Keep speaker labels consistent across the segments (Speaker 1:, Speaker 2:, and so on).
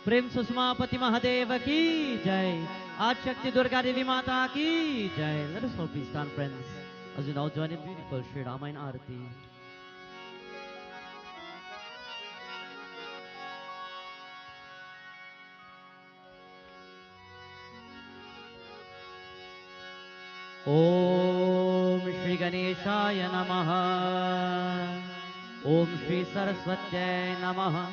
Speaker 1: प्रेम सुषमापति महादेव की जय। आदिशक्ति दुर्गा देवी माता की जय। Let us all please stand, friends, as we now join in beautiful Sri Ramayana Arati. Om Shri Ganeshaya Namaha. Om Shri Saraswatyai Namaha.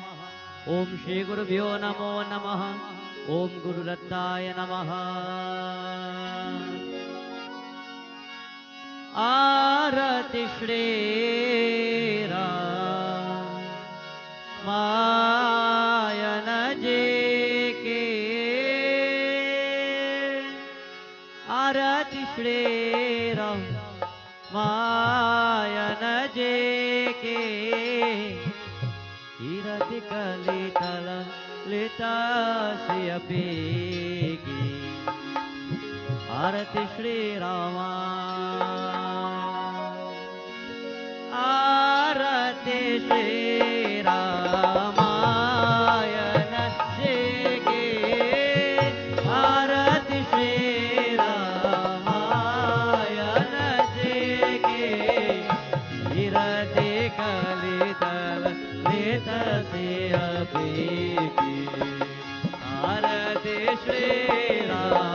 Speaker 1: Om Shri Gurubhyo Namo Namaha. Om Guru Rattaya Namaha. Arati Shri Ramayana Jike. Arati Shri Ramayana Jike. Irati Kalitala Lita Siyapiki. Arati Shri Rama. Arati Shri Ramayana Jike. Arati Shri Ramayana Jike. Irati Kalitala Lita Siyapiki. Arati Shri Rama.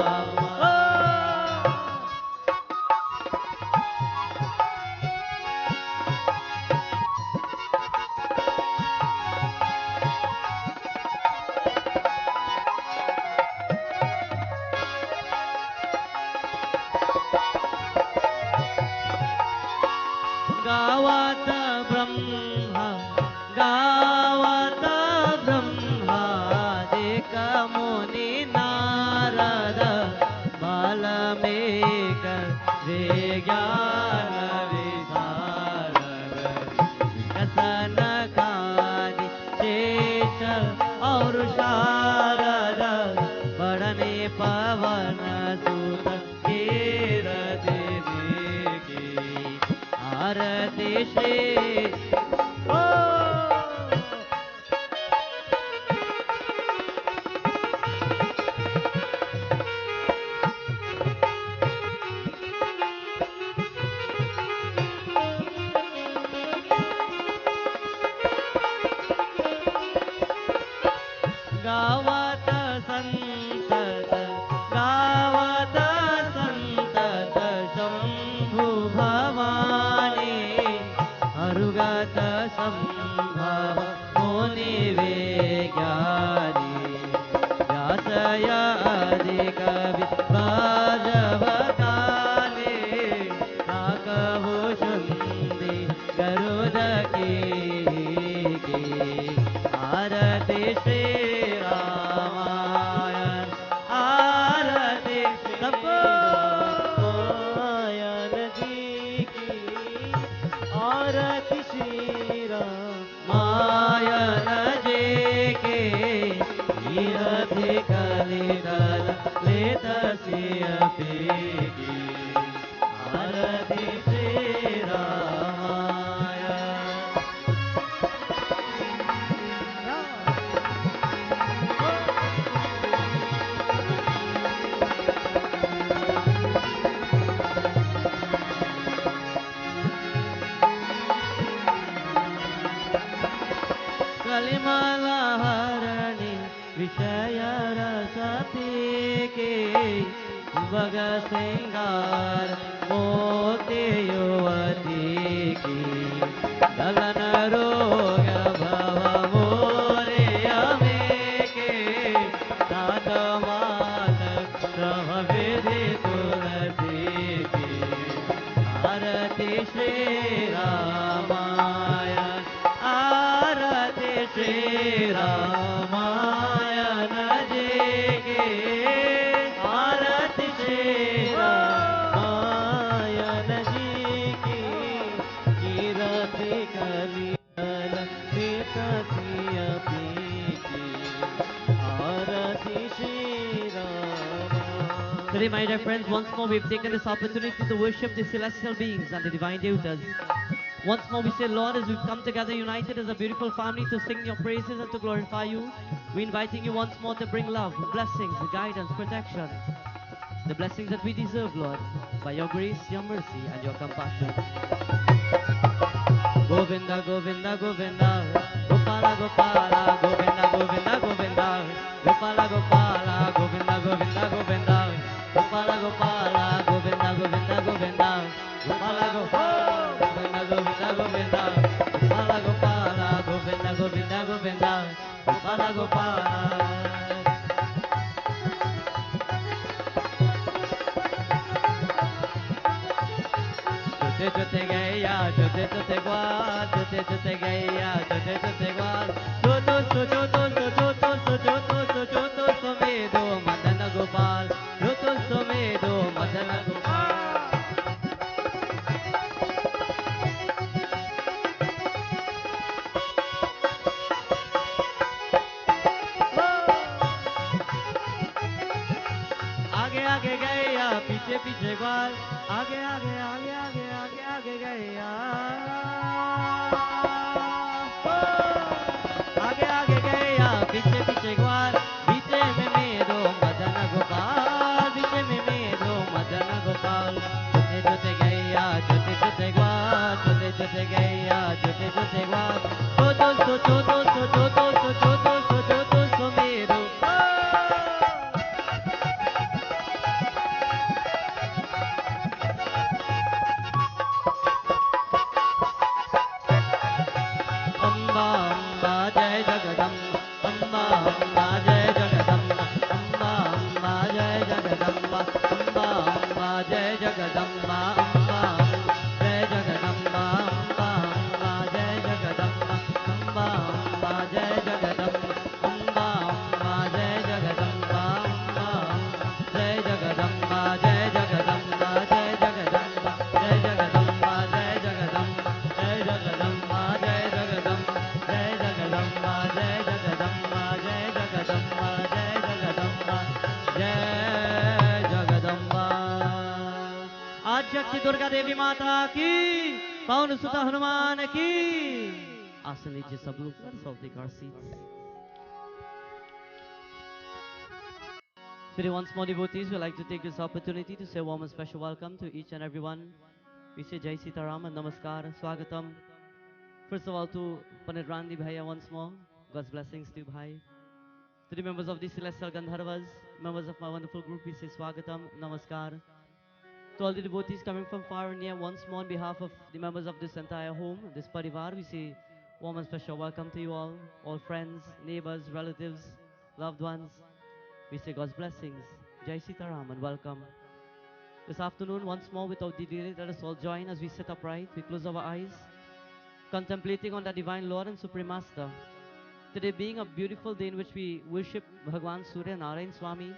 Speaker 1: गावता ब्रह्मा गावता ब्रह्मा देख मुनि नारद बालमेक विज्ञान विशारद कसनकादि शेष और शारद बड़ने पवन सुत कीरति की आरती श्री गावत संतत शंभु भवानी अरुगत संभव मुनि विज्ञानी व्यासय अधिक विभाजवकाले नाकभूषुंदि गरुड की आरती श्री रामायण आरती सबको रामायण जी की आरती श्री रामायण जी के ईरति कलिदल लेत सियपी की आरती श्री कलिमलहरणि विषय रसती के बग सिंगार मोती युवती की गगन रोग भव मोरे अमे के नाथ मात श्रम विधि तुलसी की आरती श्री रामायण आरती श्री रामायण जी के आरती श्री रामायण जी की कीरति कलिदल सीतसियपी की आरती Shri Ram. Today, my dear friends, once more we've taken this opportunity to worship the celestial beings and the divine devatas. Once more we say, Lord, as we've come together united as a beautiful family to sing your praises and to glorify you, we're inviting you once more to bring love, blessings, guidance, protection, the blessings that we deserve, Lord, by your grace, your mercy, and your compassion. Govinda, Govinda, Govinda, Gopala, Gopala, Govinda, Govinda, Govinda, Gopala, Gopala, Govinda, Govinda, Govinda, Gopala, Gopala, Govinda, Govinda, Govinda, Gopala, Gopala, Govinda, Govinda, Govinda, Gopala, Gopala, Govinda, Govinda, Govinda, Gopala, Gopala. Jote gaya, jote gwal, jote gaya, jote gwal. Joto so medo Madana Gopal. Joto so medo Madana Gopal. आगे आगे गया, पीछे पीछे ग्वाल. आगे आगे आगे आगे आगे आगे गया. आगे आगे गया, पीछे पीछे ग्वाल. बीचे में मेरो मदन गोपाल. बीचे में मेरो मदन गोपाल. जोते जोते गया, जोते जोते ग्वाल. जोते जोते गया, जोते जोते ग्वाल. जोतो सो जोतो सो जोतो सो जोतो सो जोतो सो मेरो. अम्बा अम्बा जय जगदम्बा. अम्बा अम्बा जय जगदम्बा. अम्बा अम्बा जय जगदम्बा. अम्बा अम्बा जय जगदम्बा. अम्बा जय जगदम्बा. अम्बा अम्बा जय जगदम्बा. अम्बा अम्बा जय जगदम्बा. अम्बा अम्बा जय जगदम्बा. अम्बा जय जगदम्बा. जय जगदम्बा. जय जगदम्बा. जय जगदम्बा. जय जगदम्बा. जय जगदम्बा. जय जगदम्बा. जय जगदम्बा. जय जगदम्बा. जय जगदम्बा. जय जगदम्बा. जय जगदम्बा. आज शक्ति दुर्गा देवी माता की, पवन सुत हनुमान की. आसन लीजिए सब लोग. Let's all take our seats. Today once more devotees, we like to take this opportunity to say a warm and special welcome to each and everyone. We say Jai Sitaram and Namaskar, Swagatam. First of all to Pandit Randi Bhaiya once more. God's blessings to you, Bhai. To the members of the Celestial Gandharvas, members of my wonderful group, we say Swagatam, Namaskar. To all the devotees coming from far and near, once more on behalf of the members of this entire home, this parivar, we say warm and special welcome to you all friends, neighbors, relatives, loved ones. We say God's blessings, Jai Sitaram and welcome. This afternoon, once more without delay, let us all join as we sit upright, we close our eyes, contemplating on the Divine Lord and Supreme Master. Today being a beautiful day in which we worship Bhagwan Surya Narayan Swami,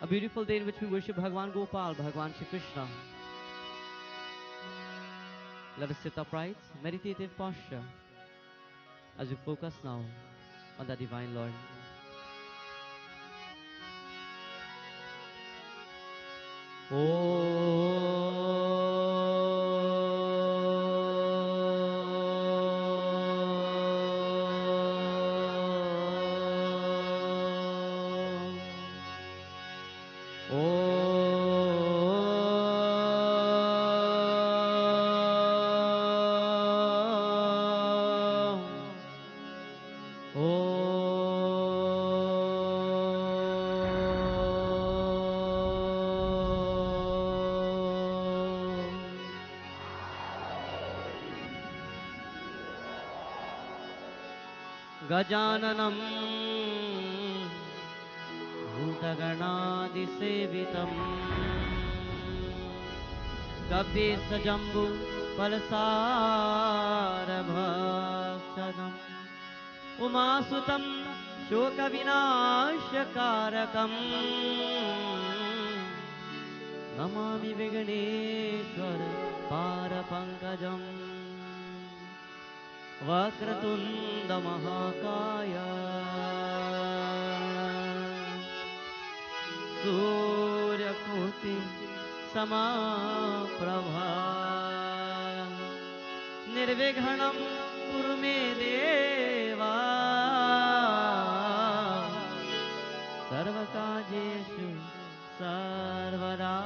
Speaker 1: a beautiful day in which we worship Bhagwan Gopal, Bhagwan Shri Krishna. Let us sit upright, meditative posture, as we focus now on the Divine Lord. गजाननं भूतगणादिसेवितं कपिसजम्बू फलसारभक्षणम् उमासुतं शोकविनाशकारकम् Namami Vighneshwar पारपङ्कजम् Vakratunda महाकाय सूर्यकोटि समप्रभा निर्विघ्नं कुरु मे देवा सर्वकार्येषु सर्वदा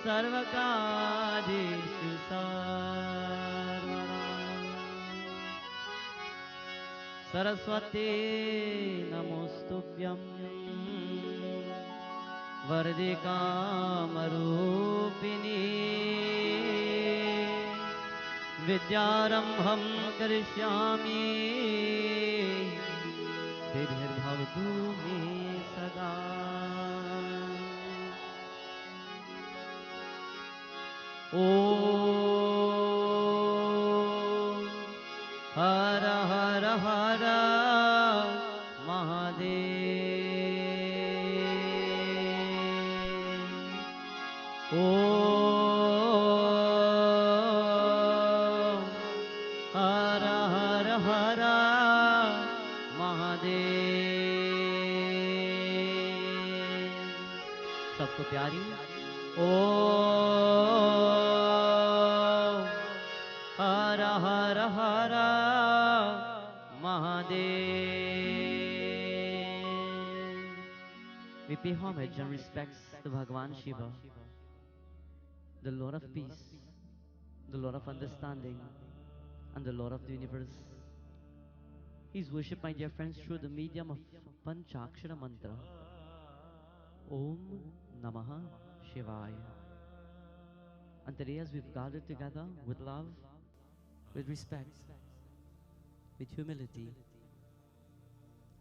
Speaker 1: सर्वकार्येषु सर्वदा सरस्वती नमोस्तुभ्यं वरदे कामरूपिणी विद्यारंभं करिष्यामि सिद्धिर्भवतु मे सदा। ॐ हर हर हर महादेव। ॐ हर हर हर महादेव। सबको प्यारी ॐ हर हर हर Mahadev. We pay homage and respects to Bhagavan Shiva, the Lord of peace, the Lord of understanding, and the Lord of the universe. He is worshipped, my dear friends, through the medium of Panchakshara mantra. Om Namah Shivaya. And today, as we've gathered together with love, with respect, with humility,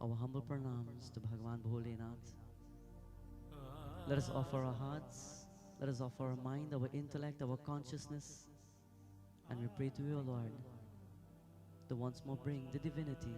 Speaker 1: our humble pranams to Bhagavan Bholenath. Let us offer our hearts, let us offer our mind, our intellect, our consciousness, and we pray to you, Lord, to once more bring the divinity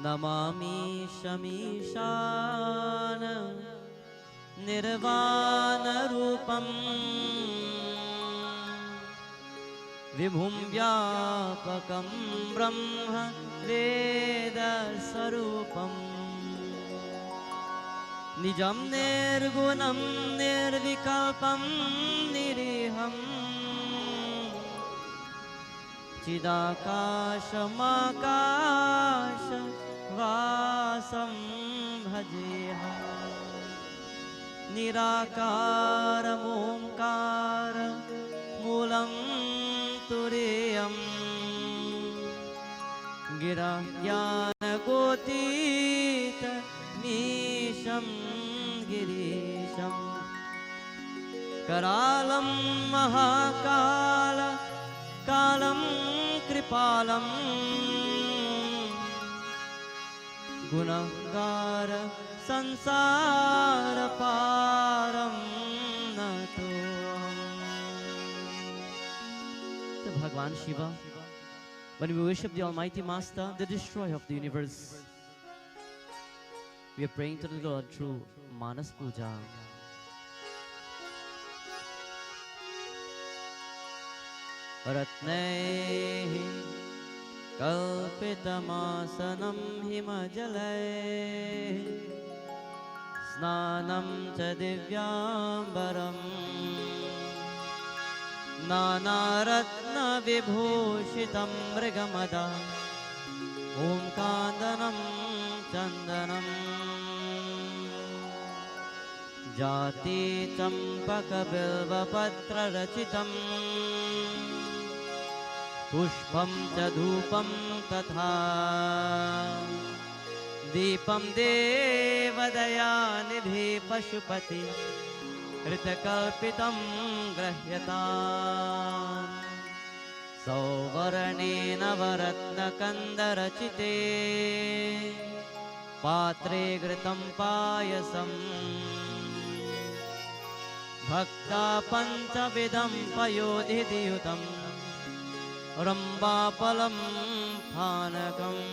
Speaker 1: Namami शमीशान निर्वाणरूपं विभुं व्यापकं ब्रह्म वेदस्वरूपं निजं निर्गुणं निर्विकल्पं निरीहम् चिदाकाशमाकाश वासं भजेऽहं निराकारमोङ्कार मूलं तुरीयं गिरज्ञानगोतीतमीशं गिरीशं करालं महाकाल कालं कृपालं गुणगार संसार पारं नतोऽहम्। So Bhagavan Shiva, when we worship the Almighty Master, the destroyer of the universe, we are praying to the Lord through Manas Puja. रत्नैः कल्पितमासनं हिमजलैः स्नानं च दिव्याम्बरं नानारत्नविभूषितं मृगमदा ओंकान्दनं चन्दनं जाति चम्पकबिल्वपत्ररचितम् पुष्पं च धूपं तथा दीपं देवदयानिधि पशुपति ऋतकल्पितं गृह्यताम् सौवर्णेन वरत्नकन्दरचिते पात्रे घृतं पायसम् भक्ता पञ्चविधं पयोधियुतं रम्बाफलं पानकम्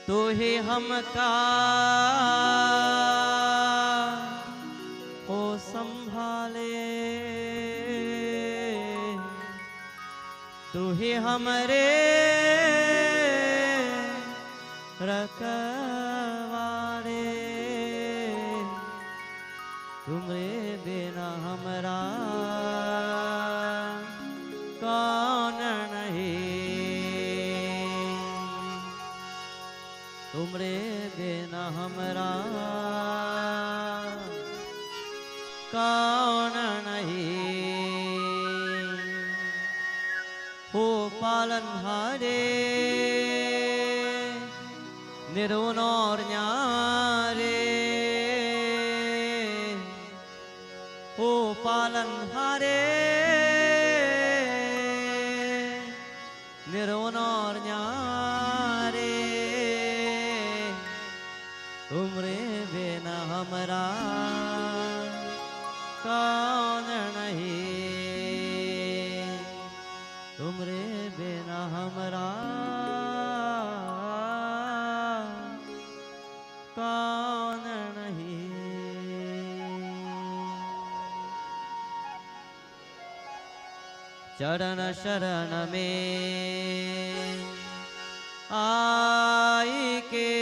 Speaker 1: तू ही हमका ओ संभाले, तू ही हमरे रखवारे, तुमरे बिना हमरा कौन नहीं, तुमरे बिना हमरा कौन नहीं। हो पालनहारे निरुन और न्यारे, हो पालनहारे निरुन और न्यारे, तुमरे बिना हमरा कौन नहीं, तुमरे बिना हमरा कौन नहीं। चरण शरण में आई के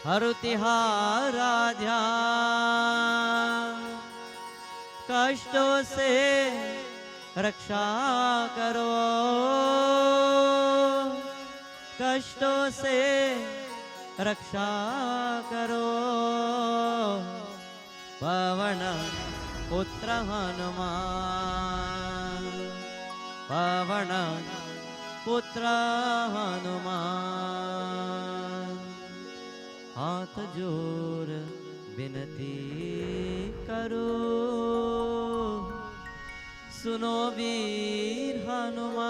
Speaker 1: हर तिहारा ध्यान, कष्टों से रक्षा करो, कष्टों से रक्षा करो, पवन पुत्र हनुमान, पवन पुत्र हनुमान, हाथ जोड़ विनती करो, सुनो वीर हनुमान,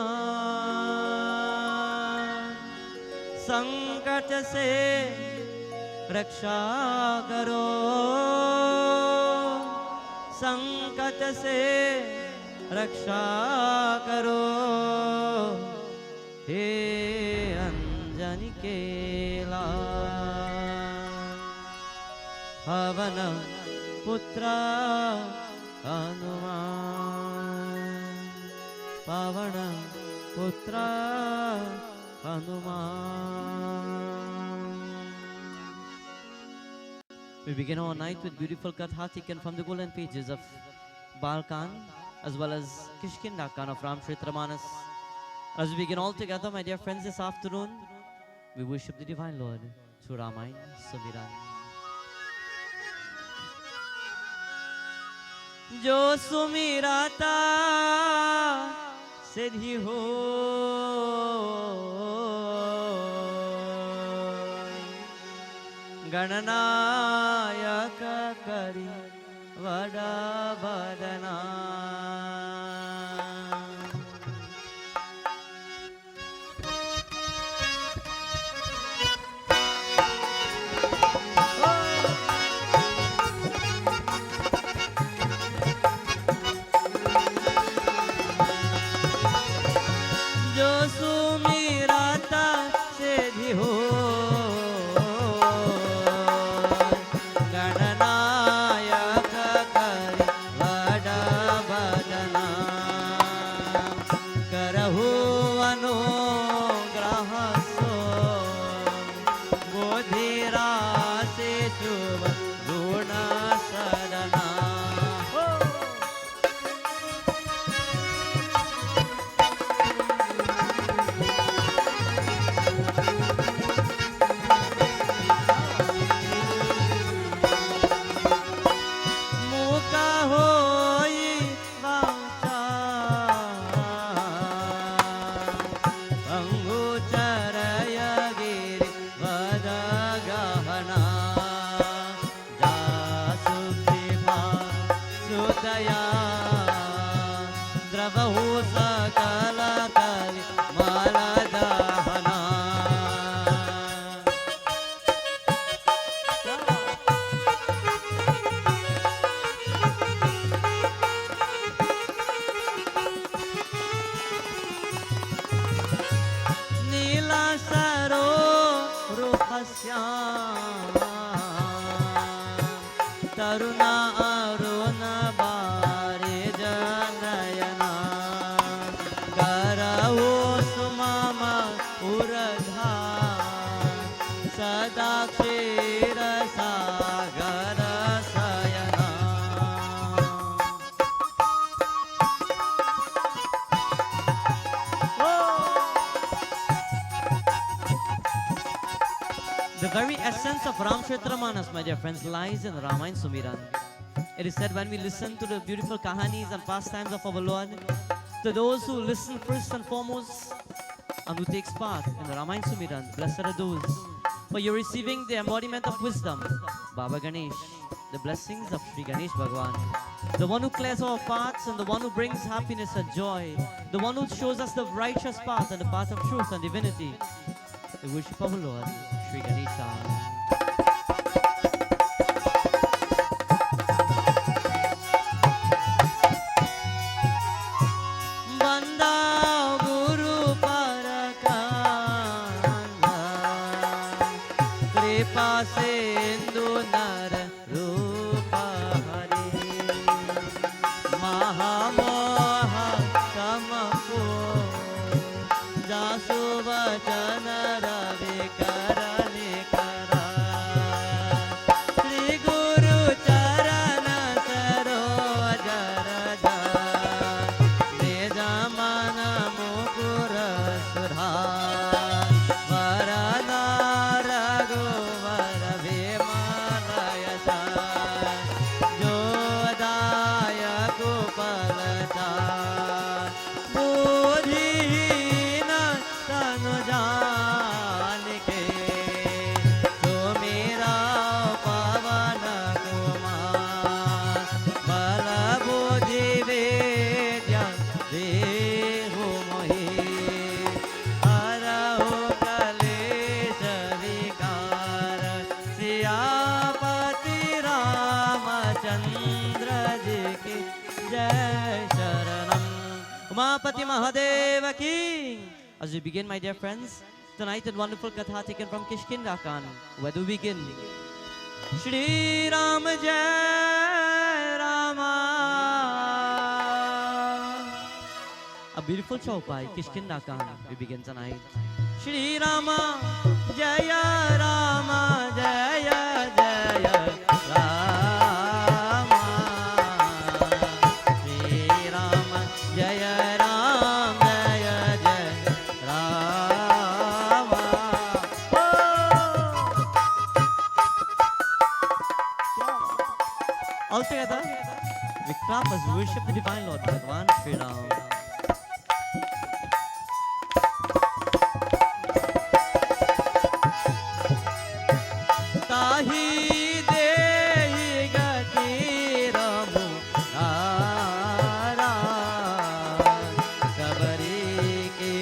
Speaker 1: संकट से रक्षा करो, संकट से रक्षा करो, हे अंजनी के पवन पुत्र हनुमान, पवन पुत्र Hanuman. We begin our night with beautiful katha taken from the golden pages of Balkan as well as Kishkinda Khan of Ramcharitamanas. As we begin all together, my dear friends, this afternoon, we worship the Divine Lord through Ramayana Samiran. जो सुमिराता सिद्धि हो, गणनायक करी वड़ा बदना.
Speaker 2: गणनायक करी वड़ा बदना.
Speaker 1: दया द्रवहु सकल कलि मल दहना नीला सरो रूपस्याम तरुणा अरुण बारे जनयना करहु सुमम उरधा सदा क्षीर सागर शयना The very essence of Ramcharitamanas, my dear friends, lies in Ramayana Sumiran. It is said when we listen to the beautiful kahanis and pastimes of our Lord, to those who listen first and foremost and who takes part in the Ramayana Sumiran, blessed are those. For you're receiving the embodiment of wisdom, Baba Ganesh, the blessings of Sri Ganesh Bhagwan, the one who clears our paths and the one who brings happiness and joy, the one who shows us the righteous path and the path of truth and divinity. The worship of our Lord, Sri Ganesha. Sindhu नर रूप हरे महामोह तमको जासु वचन रवि करले करा श्री गुरु चरण सरोज रज निज मन मुकुर सुधार वरना Umapati Mahadeva King. As we begin, my dear friends, tonight a wonderful katha taken from Kishkindakan. Where do we begin? Shri Ram Jai Rama. A beautiful chaupai, Kishkindakan. We begin tonight. Shri Rama Jaya Rama Jaya Jaya Rama. All together, we clap as we worship the Divine Lord, Bhagwan Shri Ram. Tahi dehi gati ramu ara sabari ke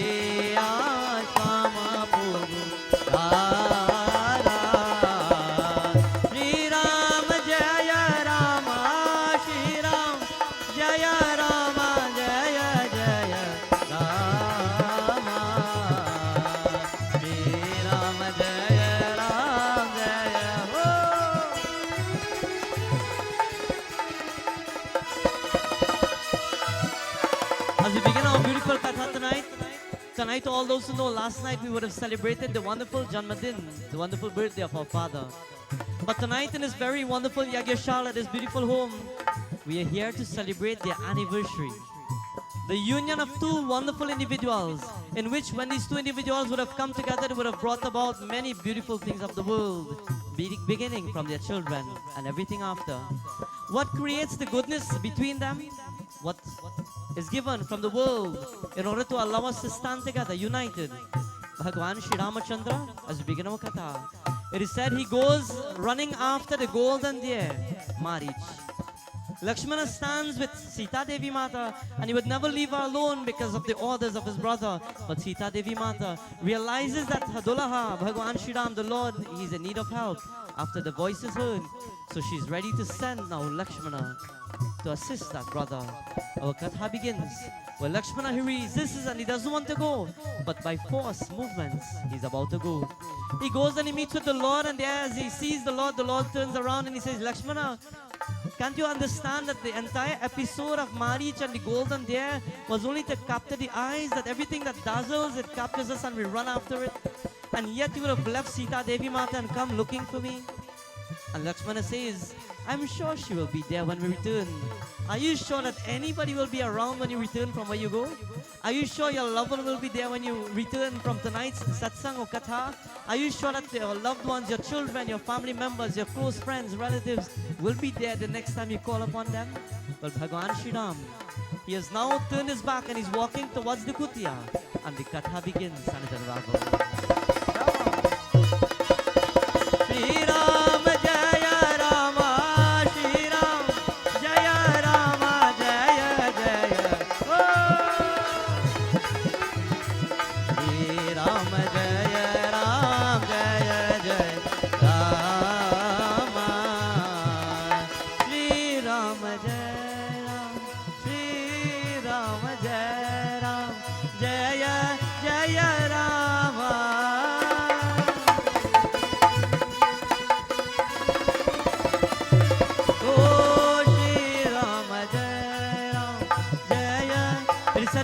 Speaker 1: ashama puru ara Shri Ram Jaya Rama Shri Ram Jaya Rama Jaya Jaya Rama Shri Ram Jaya Ram Jaya Ho. As we begin our beautiful katha tonight to all those who know, last night we would have celebrated the wonderful Janmadin, the wonderful birthday of our father. But tonight in this very wonderful Yagyashala, this beautiful home, we are here to celebrate their anniversary. The union of two wonderful individuals, in which when these two individuals would have come together, it would have brought about many beautiful things of the world, beginning from their children and everything after. What creates the goodness between them? What is given from the world in order to allow us to stand together, united? Bhagwan Shri Ramachandra, as we begin our katha, it is said he goes running after the golden deer, Marich. Lakshmana stands with Sita Devi Mata, and he would never leave her alone because of the orders of his brother. But Sita Devi Mata realizes that Hadulaha, Bhagwan Shri Ram, the Lord, he's in need of help after the voice is heard. So she's ready to send now Lakshmana to assist that brother. Our Katha begins. Well, Lakshmana, he resists and he doesn't want to go. But by force movements, he's about to go. He goes and he meets with the Lord, and there as he sees the Lord turns around and he says, Lakshmana, can't you understand that the entire episode of Marich and the golden deer was only to capture the eyes, that everything that dazzles, it captures us and we run after it? And yet you would have left Sita Devi Mata and come looking for me? And Lakshmana says, I'm sure she will be there when we return. Are you sure that anybody will be around when you return from where you go? Are you sure your lover will be there when you return from tonight's satsang or katha? Are you sure that your loved ones, your children, your family members, your close friends, relatives will be there the next time you call upon them? Well, Bhagwan Shri Ram, he has now turned his back and he's walking towards the kutia. And the katha begins. Sanatan Raghav. Shri Ram Jaya Rama, Shri Ram Jaya Rama, Jaya Jaya. Shri Ram Jaya Ram, Jaya Jaya Rama. Shri Ram Jaya Ram, Shri Ram Jaya Ram, Jaya Jaya Rama.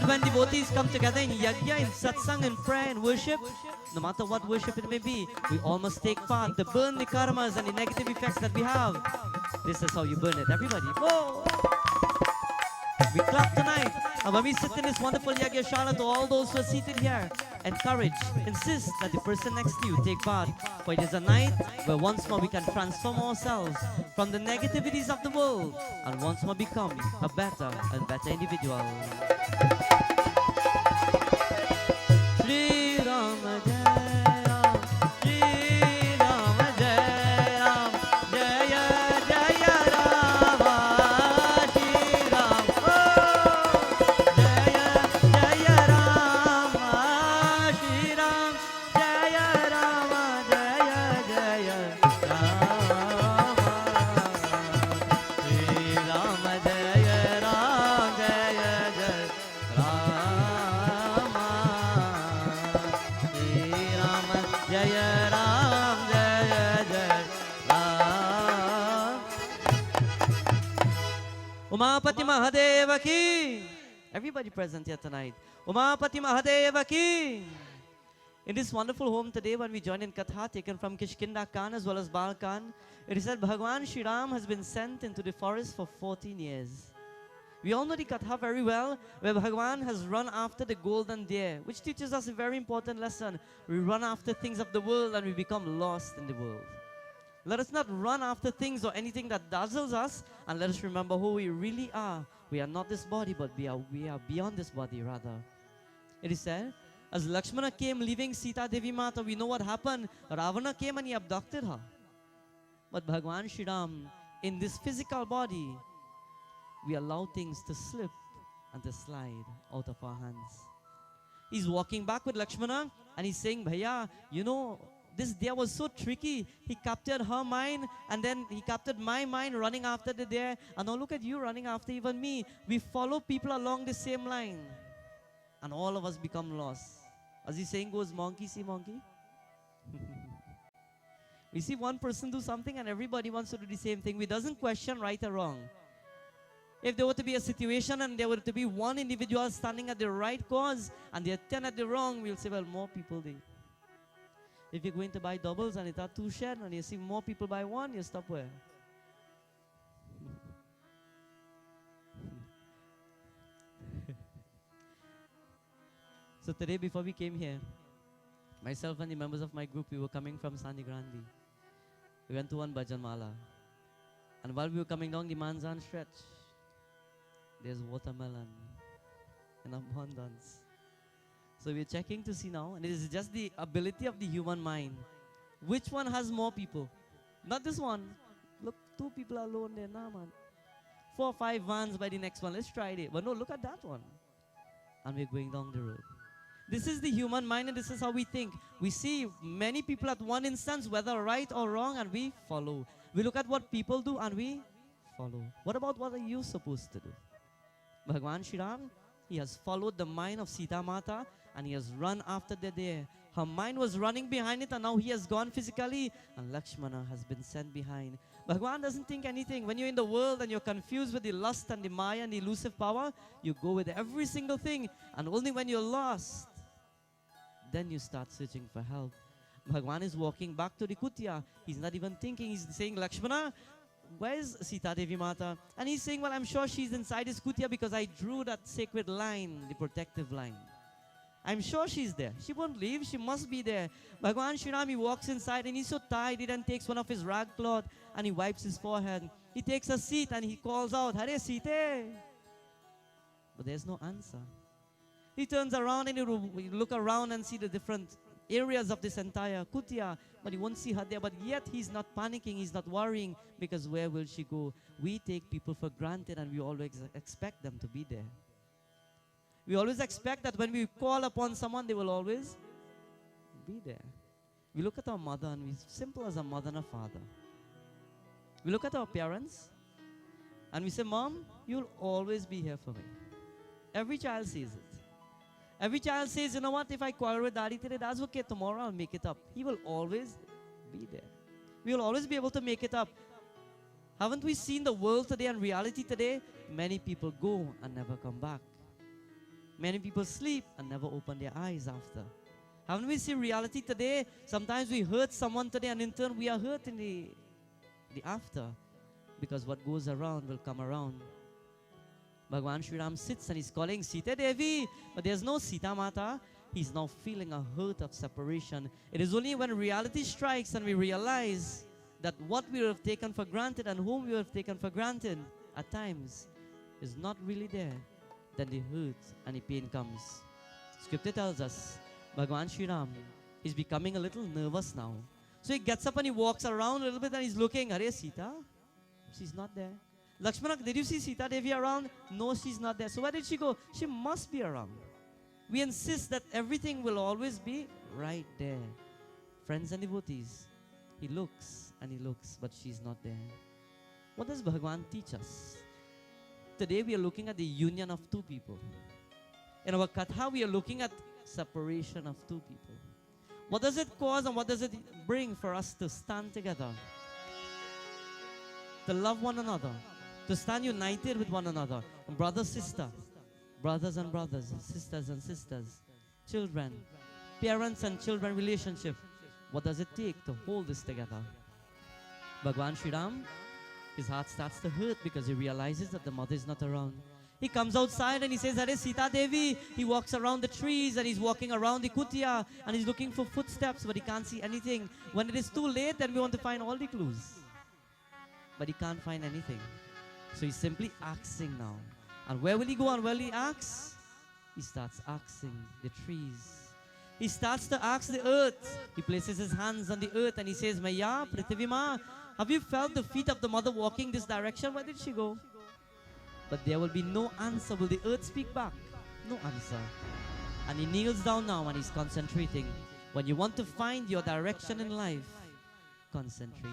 Speaker 1: When devotees come together in yajna, in satsang, in prayer, in worship, no matter what worship it may be, we all must take part to burn the karmas and the negative effects that we have. This is how you burn it. Everybody, whoa! We clap tonight. And when we sit in this wonderful Yagyashala, to all those who are seated here, encourage, insist that the person next to you take part. For it is a night where once more we can transform ourselves from the negativities of the world and once more become a better and better individual. Shri Ram Jai Ram, Shri Ram Jai Ram, Jaya Jaya Rama, Shri Ram, oh, Jaya Jaya Rama, Shri Ram, Jaya Rama, Jaya Jaya Rama, Shri Ram Jaya Ram, Jaya Jaya Rama, Shri Ram Jaya Ram, Jaya Jaya Ram. Umapati Mahadeva ki. Everybody present here tonight. Umapati Mahadeva ki. In this wonderful home today, when we join in Katha taken from Kishkinda Khan as well as Bal Khan, it is said Bhagwan Shri Ram has been sent into the forest for 14 years. We all know the Katha very well, where Bhagwan has run after the golden deer, which teaches us a very important lesson. We run after things of the world and we become lost in the world. Let us not run after things or anything that dazzles us, and let us remember who we really are. We are not this body, but we are beyond this body, rather. It is said, as Lakshmana came leaving Sita Devi Mata, we know what happened. Ravana came and he abducted her. But Bhagwan Shri Ram, in this physical body, we allow things to slip and to slide out of our hands. He's walking back with Lakshmana and he's saying, Bhaiya, you know, this deer was so tricky. He captured her mind and then he captured my mind running after the deer. And now look at you running after even me. We follow people along the same line and all of us become lost. As the saying goes, monkey see monkey. We see one person do something and everybody wants to do the same thing. We doesn't question right or wrong. If there were to be a situation and there were to be one individual standing at the right cause and there are 10 at the wrong, we'll say, well, more people did. If you're going to buy doubles and it are 2 shared and you see more people buy one, you stop where? So today before we came here, myself and the members of my group, we were coming from Sani Grandi. We went to one bhajan mala. And while we were coming down the Manzan stretch, there's watermelon in abundance. So we're checking to see now, and it is just the ability of the human mind. Which one has more people? Not this one. Look, 2 people are alone there now, man. 4 or 5 vans by the next one. Let's try it. But no, look at that one. And we're going down the road. This is the human mind, and this is how we think. We see many people at one instance, whether right or wrong, and we follow. We look at what people do and we follow. What about what are you supposed to do? Bhagwan Shri Ram, he has followed the mind of Sita Mata and he has run after the deer. Her mind was running behind it and now he has gone physically and Lakshmana has been sent behind. Bhagwan doesn't think anything. When you're in the world and you're confused with the lust and the maya and the elusive power, you go with every single thing, and only when you're lost, then you start searching for help. Bhagwan is walking back to the Kutia. He's not even thinking. He's saying, Lakshmana, where is Sita Devi Mata? And he's saying, well, I'm sure she's inside his Kutia because I drew that sacred line, the protective line. I'm sure she's there. She won't leave. She must be there. Bhagwan Shri Ram, he walks inside and he's so tired. He then takes one of his rag cloth and he wipes his forehead. He takes a seat and he calls out, Hare Sita. But there's no answer. He turns around and he look around and see the different areas of this entire Kutia, but he won't see her there. But yet he's not panicking, he's not worrying, because where will she go? We take people for granted and we always expect them to be there. We always expect that when we call upon someone, they will always be there. We look at our mother and we're simple as a mother and a father. We look at our parents and we say, Mom, you'll always be here for me. Every child says it. Every child says, you know what, if I quarrel with Daddy today, that's okay, tomorrow I'll make it up. He will always be there. We will always be able to make it up. Haven't we seen the world today and reality today? Many people go and never come back. Many people sleep and never open their eyes after. Haven't we seen reality today? Sometimes we hurt someone today and in turn we are hurt in the after. Because what goes around will come around. Bhagwan Shri Ram sits and he's calling Sita Devi, but there's no Sita Mata. He's now feeling a hurt of separation. It is only when reality strikes and we realize that what we have taken for granted and whom we have taken for granted at times is not really there, then the hurt and the pain comes. Scripture tells us Bhagwan Shri Ram is becoming a little nervous now. So he gets up and he walks around a little bit and he's looking. Hare Sita? She's not there. Lakshmana, did you see Sita Devi around? No, she's not there. So where did she go? She must be around. We insist that everything will always be right there. Friends and devotees, he looks and he looks, but she's not there. What does Bhagwan teach us? Today we are looking at the union of two people. In our Katha, we are looking at separation of two people. What does it cause and what does it bring for us to stand together? To love one another. To stand united with one another. And brother, sister. Brothers and brothers. Sisters and sisters. Children. Parents and children relationship. What does it take to hold this together? Bhagwan Shri Ram, his heart starts to hurt because he realizes that the mother is not around. He comes outside and he says, Hare Sita Devi. He walks around the trees and he's walking around the Kutia and he's looking for footsteps, but he can't see anything. When it is too late, then we want to find all the clues. But he can't find anything. So he's simply asking now. And where will he go and where will he ask? He starts asking the trees. He starts to ask the earth. He places his hands on the earth and he says, Maya, Prithvi Ma, have you felt the feet of the mother walking this direction? Where did she go? But there will be no answer. Will the earth speak back? No answer. And he kneels down now and he's concentrating. When you want to find your direction in life, concentrate.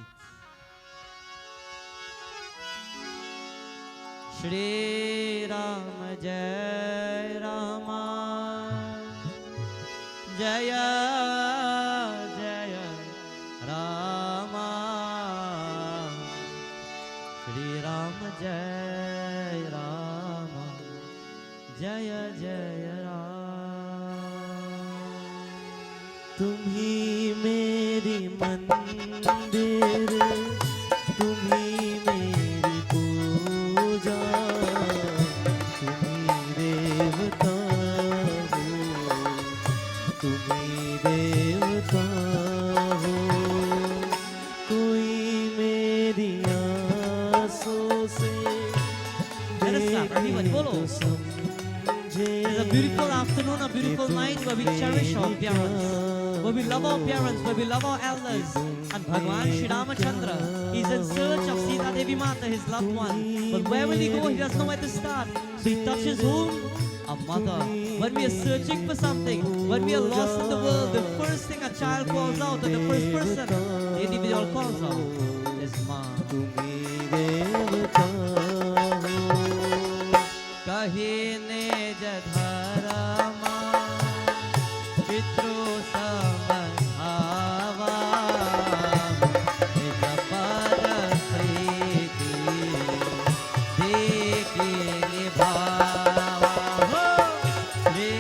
Speaker 1: Shri Ram Jai Rama Jaya Jaya Rama Shri Ram Jai Rama Jaya Jaya Rama.
Speaker 2: तुम्ही मेरी मंदिर, तुम्ही मेरी पूजा, तुम्ही देवता हो, तुम्ही देवता हो। कोई मेरी आँसों से देखे तो समझे।
Speaker 1: It's a beautiful afternoon, a beautiful night where we cherish our parents, where we love our parents, where we love our elders. And Bhagwan Shri Ramachandra, he's in search of Sita Devi Mata, his loved one. But where will he go? He doesn't know where to start. So he touches whom? A mother. When we are searching for something, when we are lost in the world, the first thing a child calls out, or the first person the individual calls out, is Ma. Kahine jadhara ma pitru samahava nijapara priti dekhi nibhava Shri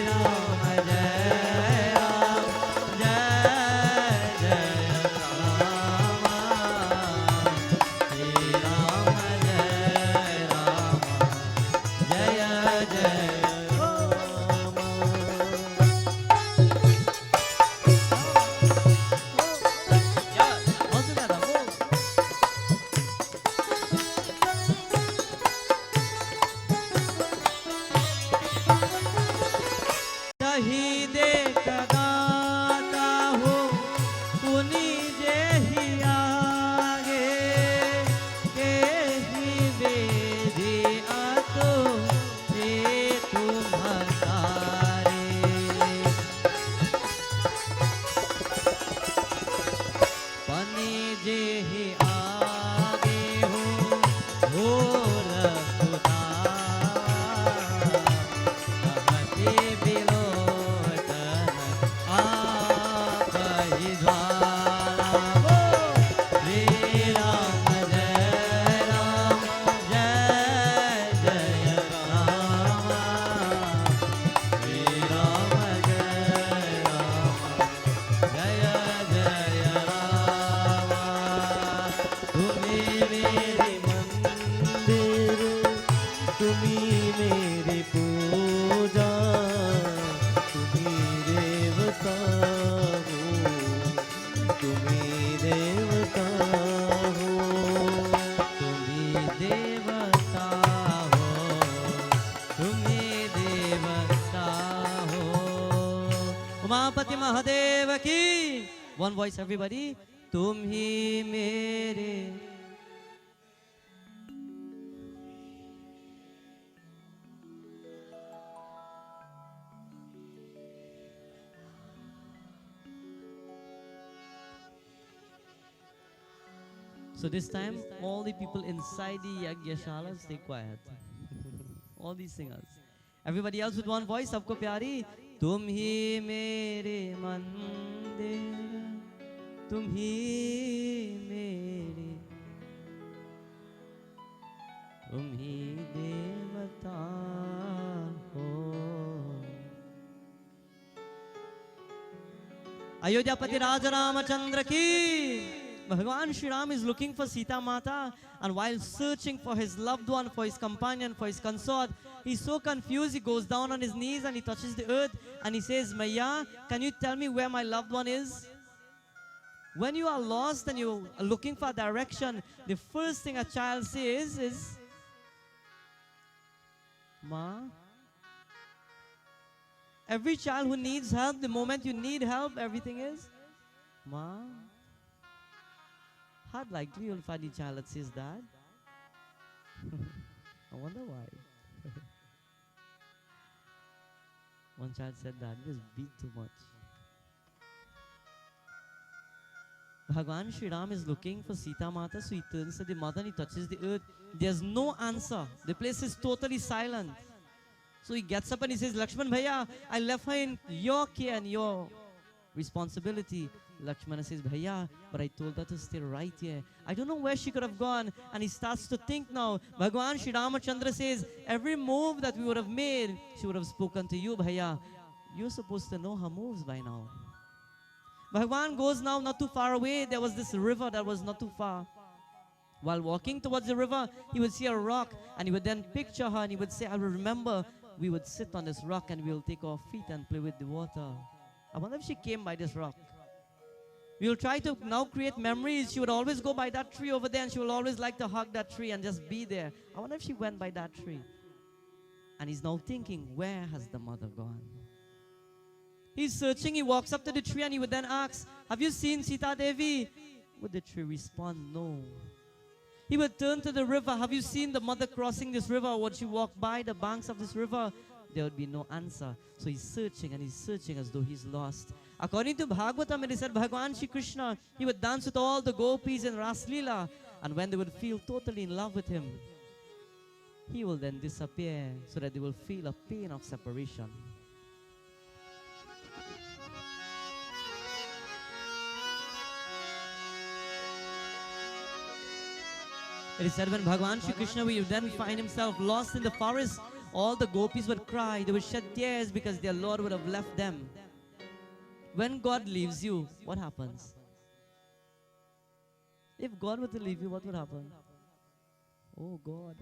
Speaker 1: Ram Jai Ram Jai Jai Rama Shri Ram Jai Rama Jaya Jaya also that कही देख गाता हो उन्हीं जेहि आगे के ही वेदी आतो हे तुम्हारे पनी जेहि आगे हो रखुदा कहते बिलोचन आप ही ज्वाला हो श्री राम जय राम जय जय राम श्री राम जय राम जय जय राम तुम्हें मेरे
Speaker 2: मंदिर तुम्ही मेरी पूजा तुम्ही देवता हो तुम्ही देवता हो
Speaker 1: तुम्ही देवता हो तुम्ही देवता हो उमापति महादेव की one voice everybody तुम ही मेरे So this time, all the people inside the Yagyashala stay quiet. All these singers. Everybody else with one voice, सबको प्यारी. तुम ही मेरे मंदिर, तुम ही मेरे, तुम ही देवता हो. अयोध्यापति राजा रामचंद्र की. Bhagwan Shri Ram is looking for Sita Mata, and while searching for his loved one, for his companion, for his consort, he's so confused, he goes down on his knees and he touches the earth and he says, Maya, can you tell me where my loved one is? When you are lost and you are looking for direction, the first thing a child says is, Ma. Every child who needs help, the moment you need help, everything is, Ma. Hard likely you'll find a child that says that. I wonder why. One child said that, just beat too much. Bhagwan Shri Ram is looking for Sita Mata, so he turns to the mother and he touches the earth. There's no answer. The place is totally silent. So he gets up and he says, Lakshman Bhaiya, I left her in your care and your responsibility. Lakshmana says, Bhaiya, but I told her to stay right here. I don't know where she could have gone. And he starts to think now. Bhagwan Shri Ramachandra says, every move that we would have made, she would have spoken to you, Bhaiya. You're supposed to know her moves by now. Bhagwan goes now not too far away. There was this river that was not too far. While walking towards the river, he would see a rock and he would then picture her and he would say, I will remember we would sit on this rock and we'll take our feet and play with the water. I wonder if she came by this rock. We will try to now create memories. She would always go by that tree over there and she will always like to hug that tree and just be there. I wonder if she went by that tree. And he's now thinking, where has the mother gone? He's searching, he walks up to the tree and he would then ask, have you seen Sita Devi? Would the tree respond, no. He would turn to the river, have you seen the mother crossing this river? Would she walk by the banks of this river? There would be no answer. So he's searching and he's searching as though he's lost. According to Bhagavatam, it is said Bhagavan Shri Krishna, he would dance with all the gopis in Ras Leela. And when they would feel totally in love with him, he will then disappear so that they will feel a pain of separation. It is said when Bhagavan Shri Krishna would then find himself lost in the forest, all the gopis would cry, they would shed tears because their Lord would have left them. When God leaves you, what happens? If God were to leave you, what would happen? Oh God.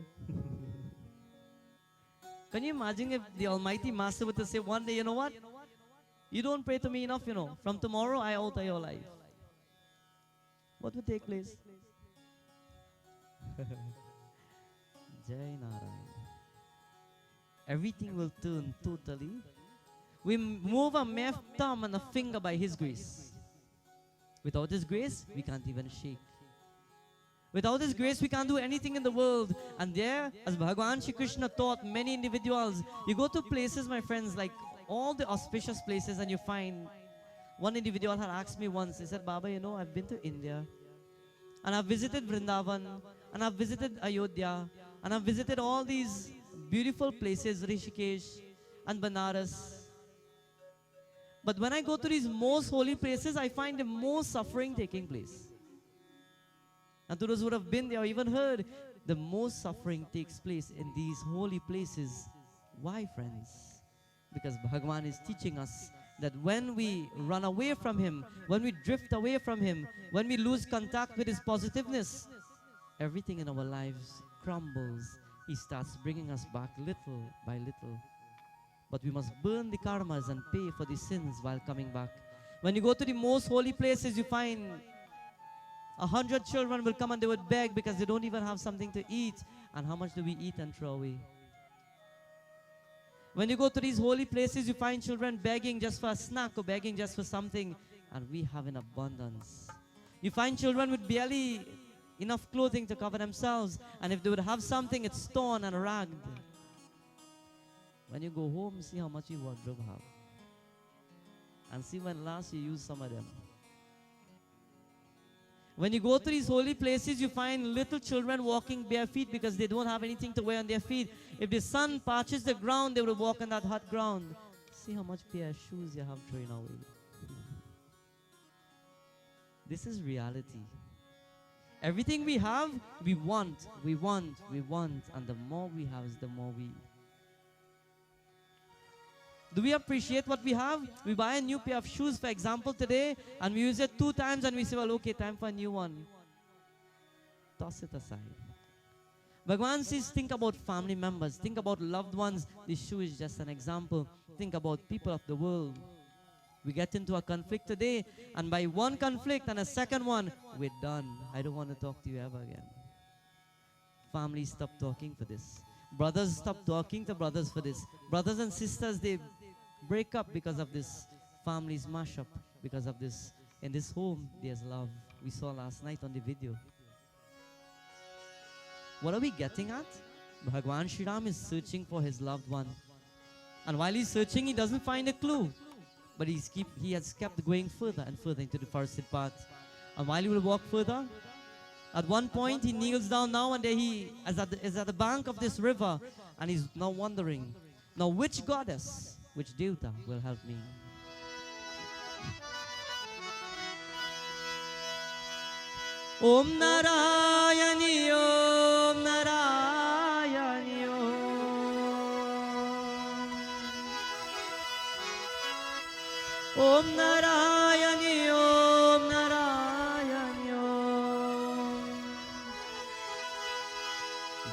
Speaker 1: Can you imagine if the Almighty Master were to say one day, you know what? You don't pray to me enough, you know. From tomorrow, I alter your life. What would take place? Jai Narayan. Everything will turn totally. We move a mere thumb and a finger by His grace. Without His grace, we can't even shake. Without His grace, we can't do anything in the world. And there, as Bhagavan Shri Krishna taught many individuals, you go to places, my friends, like all the auspicious places, and you find, one individual had asked me once, he said, Baba, you know, I've been to India, and I've visited Vrindavan, and I've visited Ayodhya, and I've visited all these beautiful places, Rishikesh and Banaras. But when I go to these most holy places, I find the most suffering taking place. And to those who have been there or even heard, the most suffering takes place in these holy places. Why, friends? Because Bhagavan is teaching us that when we run away from Him, when we drift away from Him, when we lose contact with His positiveness, everything in our lives crumbles. He starts bringing us back little by little. But we must burn the karmas and pay for the sins while coming back. When you go to the most holy places, you find 100 children will come and they would beg because they don't even have something to eat. And how much do we eat and throw away? When you go to these holy places, you find children begging just for a snack or begging just for something. And we have in abundance. You find children with barely enough clothing to cover themselves. And if they would have something, it's torn and ragged. When you go home, see how much your wardrobe have. And see when last you used some of them. When you go to these holy places, you find little children walking bare feet because they don't have anything to wear on their feet. If the sun parches the ground, they will walk on that hot ground. See how much pair of shoes you have thrown away. This is reality. Everything we have, we want. And the more we have is the more we... Do we appreciate what we have? We buy a new pair of shoes, for example, today, and we use it 2 times and we say, well, okay, time for a new one. Toss it aside. Bhagavan says, think about family members. Think about loved ones. This shoe is just an example. Think about people of the world. We get into a conflict today, and by one conflict and a second one, we're done. I don't want to talk to you ever again. Families stop talking for this. Brothers stop talking to brothers for this. Brothers and sisters, they break up because of this. Families mash up because of this. In this home, there's love. We saw last night on the video. What are we getting at? Bhagavan Shri Ram is searching for his loved one. And while he's searching, he doesn't find a clue. But he has kept going further and further into the forested path. And while he will walk further, at one point he kneels down now and there he is at the bank of this river. And he's now wondering, now which goddess, which Devta will help me? Om Narayani Om Narayani Om Narayani Om Narayani Om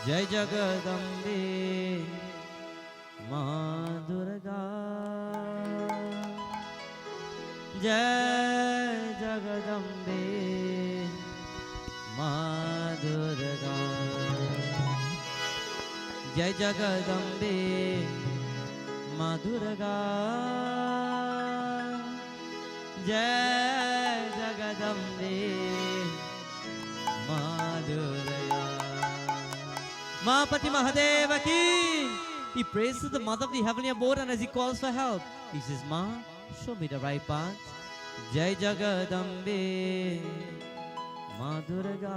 Speaker 1: Jai Jagadambe Ma Durga Jai Jagadambe Ma Durga Jai Jagadambe Ma Durga
Speaker 2: जय जगदम्बे माँ Durga. Mahapati Mahadeva ki. He prays to the mother of the heavenly abode, and as he calls for help, he says, Ma, show me the right path. Jai Jagadambe Ma Durga.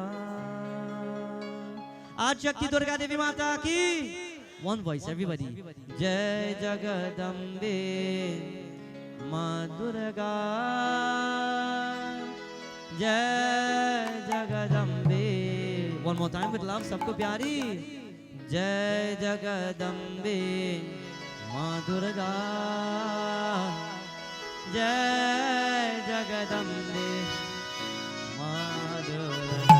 Speaker 2: Aaj Shakti Durga Devi Mata ki. One voice, everybody. Jai Jagadambe Ma Durga. Jai Jagadambe. One more time with love, sabko pyari. Jai Jagadambe Ma Durga. Jai Jagadambe Ma Durga.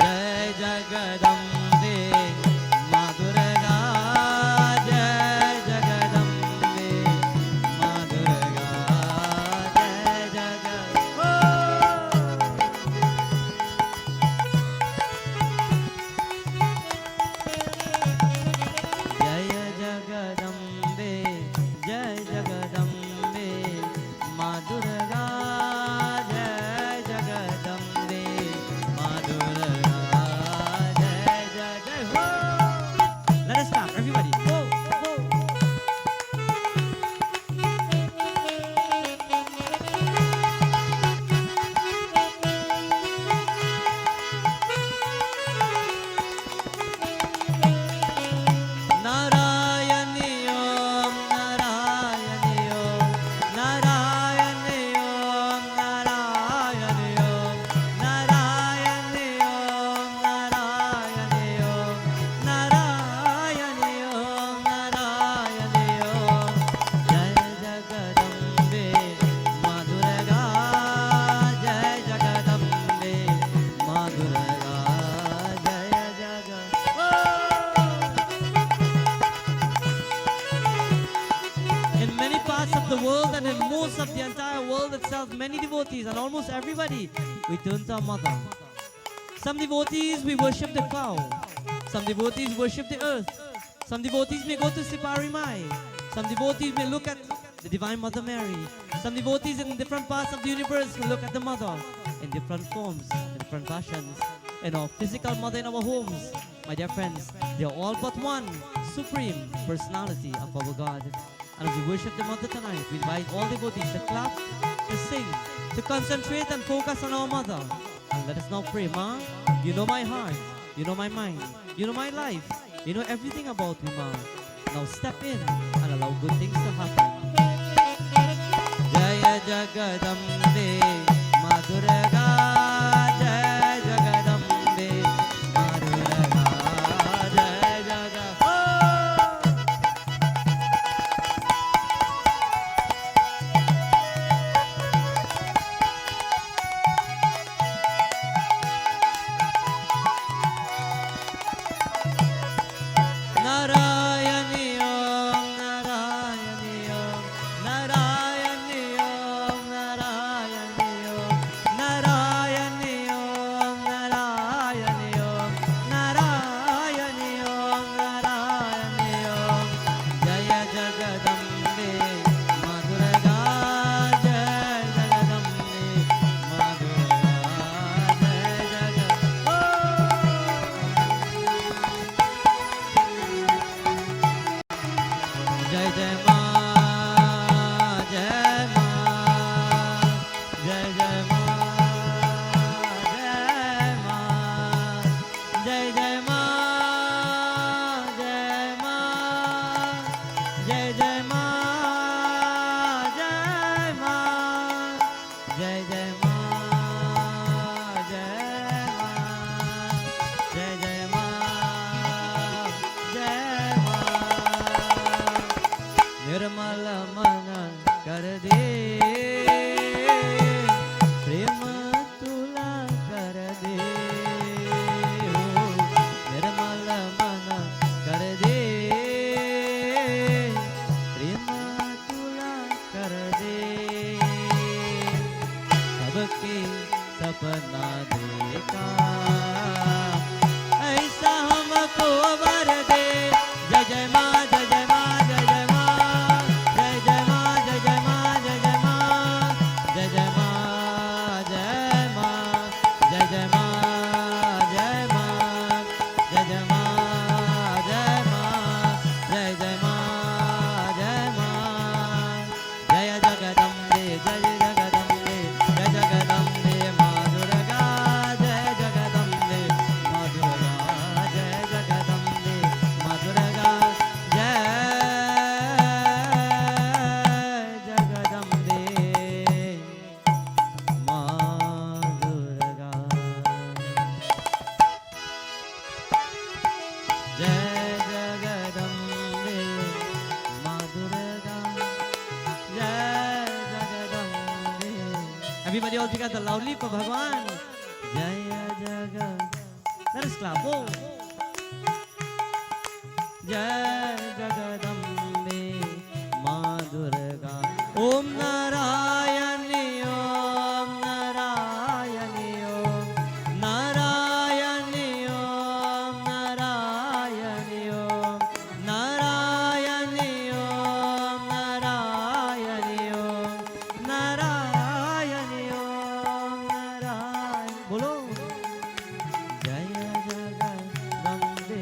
Speaker 2: Jai Jagadambe Ma Durga. Jai Jagadambe Ma Durga. Jai Jagadambe, Jai Jagadambe Ma Durga. Jai Jagadambe Ma Durga. Jai Jai Ho. Let us start, everybody. Go, go. Narayani Om, Narayani Om, Narayani Om, Narayani Om, Narayani Om, Narayani Om, Narayani Om, Narayani Om. Jai Jagadambe Ma Durga. Jai Jagadambe Ma Durga. Jai Jagadambe. In many parts of the world and in most of the entire world itself, many devotees and almost everybody, we turn to our mother. Some devotees, we worship the cow. Some devotees worship the earth. Some devotees may go to Sipari Mai. Some devotees may look at the Divine Mother Mary. Some devotees in different parts of the universe will look at the mother in different forms, in different fashions. In our physical mother in our homes, my dear friends, they are all but one supreme personality of our God. And as we worship the mother tonight, we invite all devotees to clap, to sing, to concentrate and focus on our mother. And let us now pray, Ma. You know my heart, you know my mind, you know my life, you know everything about me, Ma. Now step in and allow good things to happen. Jaya Jagadambe Ma Durga. Jai Jagadambe Ma Durga. Jai Jagadambe. Narayani Om, Narayani Om, Narayani Om, Narayani Om, Narayani Om, Narayani Om, Narayani Om, Narayani Om. Jaya Jagadambe Ma Durga. Jai Jagadambe Ma Durga. Jai Jagadambe. Jai Jai Ma, Jai Ma, Jai Jai Ma, Jai Ma, Jai Jai Ma, Jai Ma, Jai Jai Ma, Jai Ma, Jai Jai Ma, Jai Jai Ma, Jai Ma. निर्मल मन कर दे प्रेम तुला कर दे हो। निर्मल मन कर दे प्रेम तुला कर दे। सबके सपना देखा ऐ Everybody all together loudly for Bhagwan. Jaya Jagat. Let us clap. Oh. Jai Jagadambe Ma Durga. Om Narayani Om Narayani Om Narayani Om Narayani Om Narayani Om Narayani Om Narayani Om Narayani. Bolo. Jaya Jagadambe.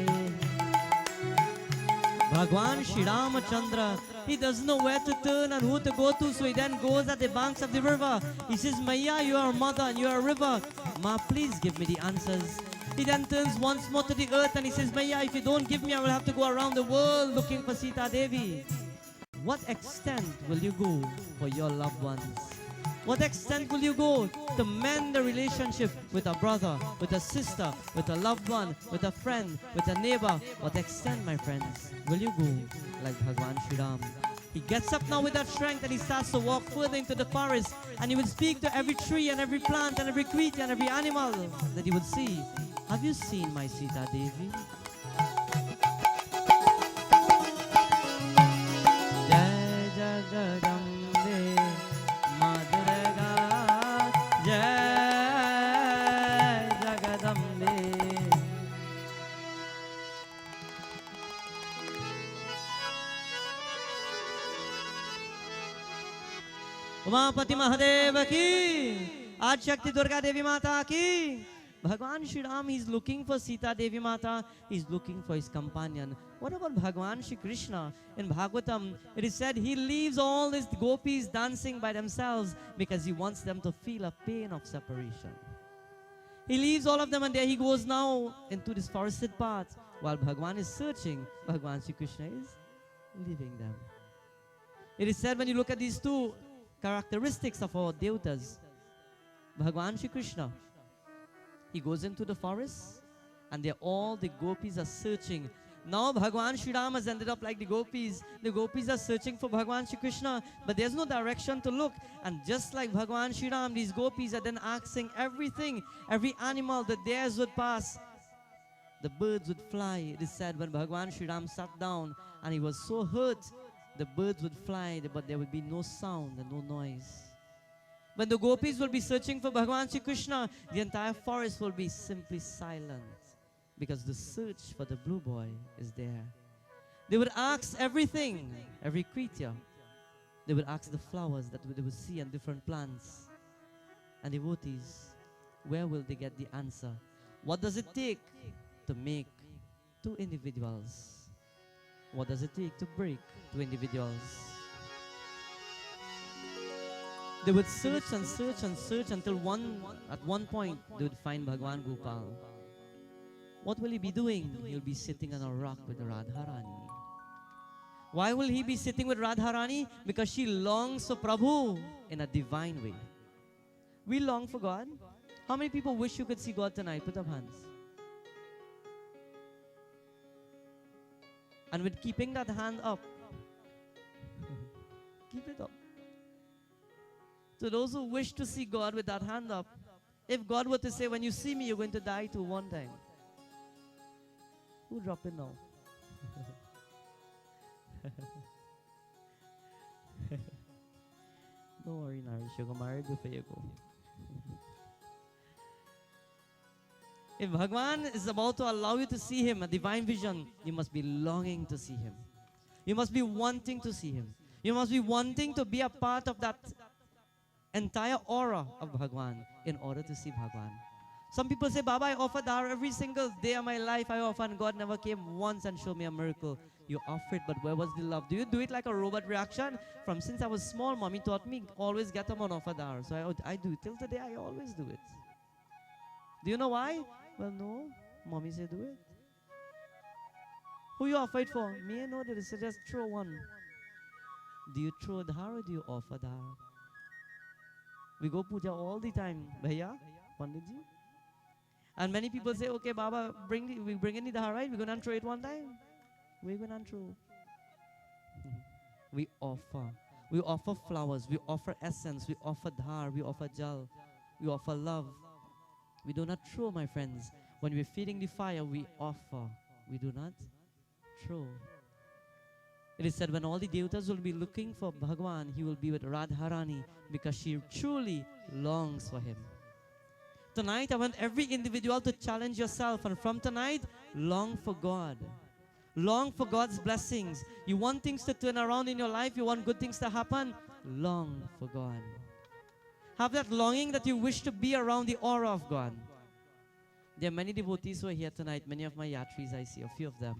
Speaker 2: Bhagwan Shri Ramachandra, he doesn't know where to turn and who to go to, so he then goes at the banks of the river. He says, Maya, you are a mother and you are a river. Ma, please give me the answers. He then turns once more to the earth and he says, Maya, if you don't give me, I will have to go around the world looking for Sita Devi. What extent will you go for your loved ones? What extent will you go to mend the relationship with a brother, with a sister, with a loved one, with a friend, with a neighbor? What extent, my friends, will you go like Bhagwan Shri Ram? He gets up now with that strength and he starts to walk further into the forest, and he will speak to every tree and every plant and every creature and every animal that he would see. Have you seen my Sita Devi? Jai Jagadambe Ma Durga. Jai Jagadambe. Umapati Mahadev की, आज शक्ति दुर्गा देवी माता की. Bhagwan Shri Ram, he's looking for Sita Devi Mata, he's looking for his companion. What about Bhagwan Shri Krishna? In Bhagavatam, it is said he leaves all his gopis dancing by themselves because he wants them to feel a pain of separation. He leaves all of them and there he goes now into this forested path. While Bhagwan is searching, Bhagwan Shri Krishna is leaving them. It is said when you look at these two characteristics of our devatas, Bhagwan Shri Krishna, he goes into the forest and there all the gopis are searching. Now Bhagwan Shri Ram has ended up like the gopis. The gopis are searching for Bhagwan Shri Krishna, but there's no direction to look. And just like Bhagwan Shri Ram, these gopis are then asking everything, every animal, the dares would pass, the birds would fly. It is said when Bhagwan Shri Ram sat down and he was so hurt, the birds would fly, but there would be no sound and no noise. When the gopis will be searching for Bhagwan Shri Krishna, the entire forest will be simply silent because the search for the blue boy is there. They would ask everything, every creature. They would ask the flowers that they would see and different plants. And devotees, where will they get the answer? What does it take to make two individuals? What does it take to break two individuals? They would search and search and search until at one point they would find Bhagwan Gopal. What will he be doing? He'll be sitting on a rock with Radharani. Why will he be sitting with Radharani? Because she longs for Prabhu in a divine way. We long for God. How many people wish you could see God tonight? Put up hands. And with keeping that hand up, keep it up. To those who wish to see God with that hand up, if God were to say, when you see me, you're going to die too one time, who drop it now? Don't worry, Narish, you're going to marry before you go. If Bhagwan is about to allow you to see Him, a divine vision, you must be longing to see Him. You must be wanting to see Him. You must be wanting to be a part of that entire aura of Bhagwan in order to see Bhagwan. Some people say, Baba, I offer dharma every single day of my life. I offer and God never came once and showed me a miracle. You offer it, but where was the love? Do you do it like a robot reaction? From since I was small, mommy taught me, always get them on offer dharma. So I do it. Till today, I always do it. Do you know why? Well, no. Mommy said do it. Who you offer it for? Me, I know that. So just throw one. Do you throw dharma or do you offer dharma? We go puja all the time. Bhaiya, Panditji. And many people say, okay, Baba, we bring in the dharma, right? We're going to throw it one time. We're going to throw. We offer. We offer flowers, we offer essence, we offer dhar, we offer jal, we offer love. We do not throw, my friends. When we're feeding the fire, we offer. We do not throw. It is said when all the devatas will be looking for Bhagwan, he will be with Radharani because she truly longs for him. Tonight, I want every individual to challenge yourself, and from tonight, long for God. Long for God's blessings. You want things to turn around in your life, you want good things to happen, long for God. Have that longing that you wish to be around the aura of God. There are many devotees who are here tonight, many of my yatris, I see a few of them.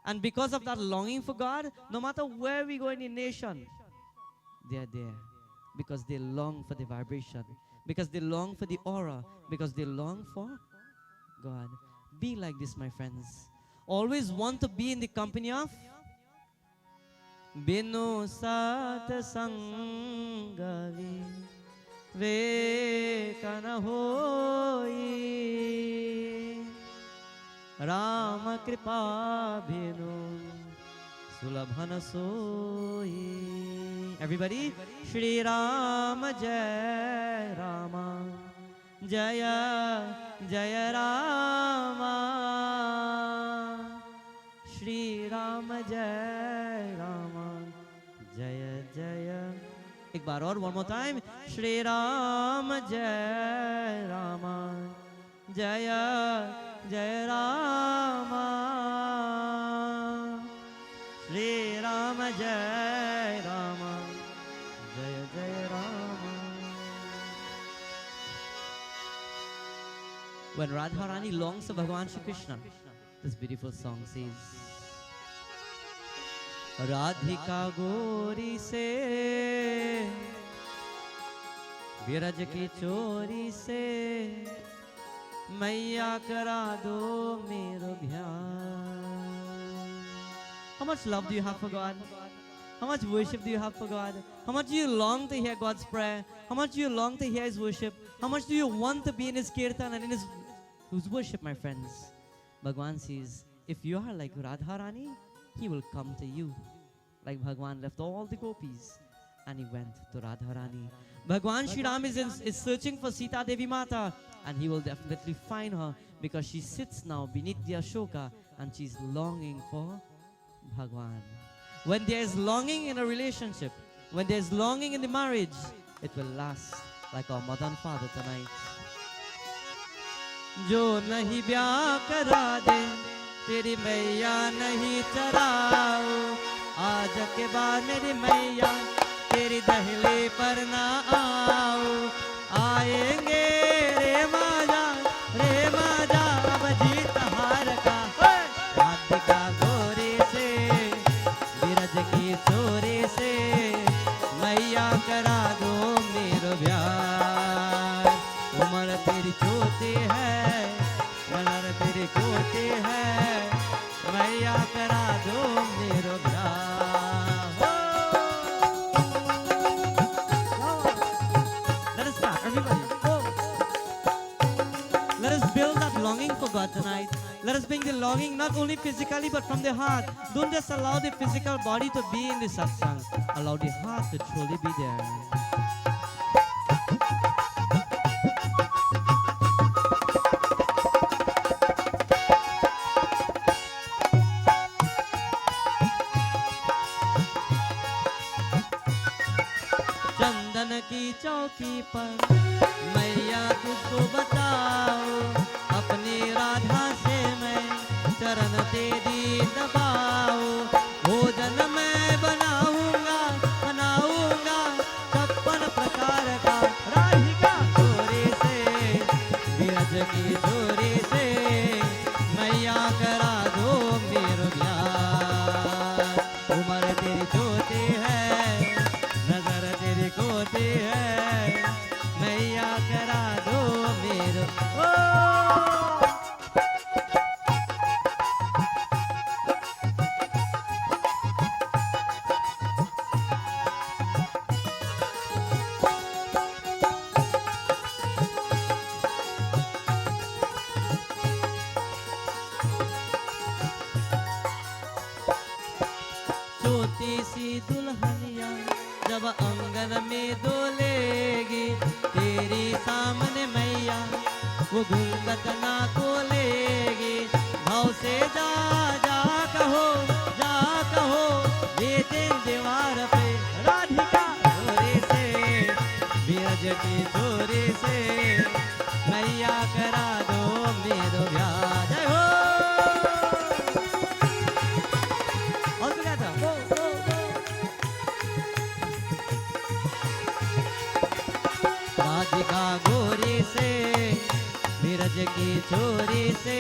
Speaker 2: And because of that longing for God, no matter where we go in the nation, they are there. Because they long for the vibration. Because they long for the aura. Because they long for God. Be like this, my friends. Always want to be in the company of Binu Sat Sangavi Vekana Hoi Rama Kripa Binu Sulabhana Soi. Everybody, Shri Rama Jai Rama Jaya Jaya Rama Shri Rama Jai Rama Jaya Jaya. एक बार और, one more time. Shri Rama Jai Rama Jaya Jaya Rama Shri Rama Jai Rama Jaya Jaya Rama. When Radharani longs for Bhagavan Shri Krishna, this beautiful song says, Radhika Gori se Viraj ki chori se Maiya kara do mero bhyan. How much love do you have for God? How much worship do you have for God? How much do you long to hear God's prayer? How much do you long to hear His worship? How much do you want to be in His kirtan and in His worship, my friends? Bhagwan says, if you are like Radharani, He will come to you. Like Bhagwan left all the gopis and he went to Radharani. Bhagwan Shri Ram is searching for Sita Devi Mata, and he will definitely find her because she sits now beneath the Ashoka and she's longing for Bhagwan. When there is longing in a relationship, when there is longing in the marriage, it will last like our mother and father tonight. Jo nahi byah kara de, teri maiya nahi charao. आज के बाद मेरी मैया तेरी दहली पर ना आओ. आएंगे रे माजा अब जीत हार का. राधिका गोरी से विरज की चोरी से मैया करा दो मेरो ब्याह. उम्र तेरी छोटी है, नजर तेरी खोटी है, मैया करा दो मेरो ब्याह. Let us start, everybody. Let us build that longing for God tonight. Let us bring the longing not only physically but from the heart. Don't just allow the physical body to be in the satsang. Allow the heart to truly be there. की चौकी पर मैया तुझको बताओ, अपनी राधा से मैं चरण तेरी दबाओ. भोजन मैं बनाऊंगा 56 प्रकार का. राधिका चोरी से विरज की चोरी से मैया करा दो मेरो ब्याह. उम्र तेरी छोटी है, नजर तेरी खोती है, मैया करा दो मेरो. वो घूंघट ना खोलेगी। भाव से जा जा कहो, जा कहो, बेटे दीवार पे राधिका छोरे से, बीरज की छोरे से, मैया करा दो मेरो ब्याह। जय हो। और क्या था? वो। राधिका गोरी से, बीरज की छोरी से,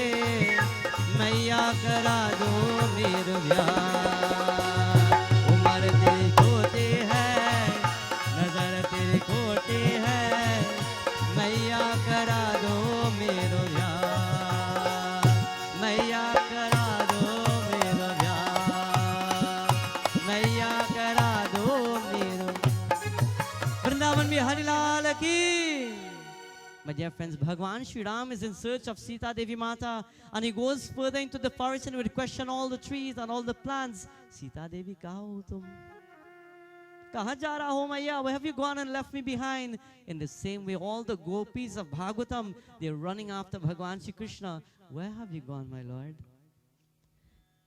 Speaker 2: मैया करा दो मेरो ब्याह। उम्र तेरी छोटी है, नजर तेरी खोटी है, मैया करा दो मेरो ब्याह, मैया करा दो मेरो ब्याह, मैया करा दो मेरो। वृंदावन में हरिलाल की। My dear friends, Bhagwan Shri Ram is in search of Sita Devi Mata, and he goes further into the forest and would question all the trees and all the plants. Sita Devi, kaha ho tum? Kahan ja raha ho maiya? Where have you gone and left me behind? In the same way, all the gopis of Bhagavatam, they're running after Bhagwan Shri Krishna. Where have you gone, my Lord?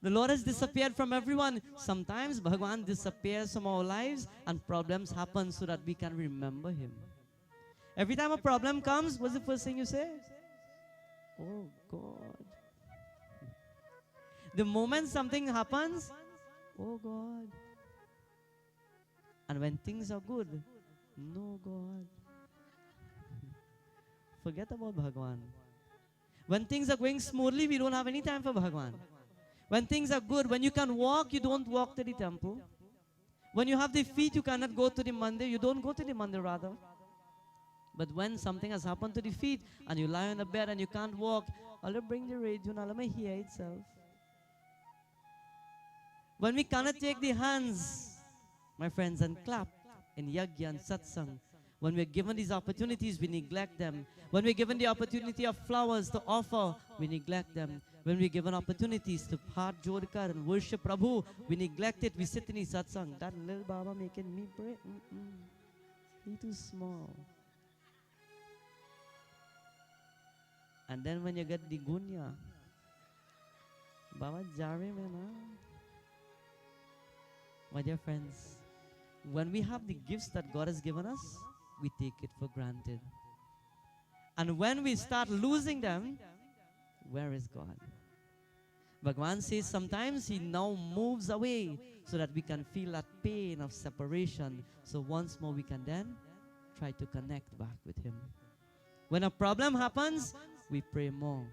Speaker 2: The Lord has disappeared from everyone. Sometimes Bhagwan disappears from our lives and problems happen so that we can remember him. Every time a problem comes, what's the first thing you say? Oh God. The moment something happens, oh God. And when things are good, no God. Forget about Bhagwan. When things are going smoothly, we don't have any time for Bhagwan. When things are good, when you can walk, you don't walk to the temple. When you have the feet, you cannot go to the mandir, you don't go to the mandir rather. But when something has happened to the feet and you lie on the bed and you can't walk, Allah bring the radio and Allah may hear itself. When we cannot take the hands, my friends, and clap in yagya and satsang, when we're given these opportunities, we neglect them. When we're given the opportunity of flowers to offer, we neglect them. When we're given opportunities to heart jodkar and worship Prabhu, we neglect it. We sit in his satsang. That little Baba making me pray. He too small. And then when you get the gunya, Baba jare mein na. My dear friends, when we have the gifts that God has given us, we take it for granted. And when we start losing them, where is God? Bhagwan says sometimes he now moves away so that we can feel that pain of separation. So once more we can then try to connect back with him. When a problem happens, we pray more.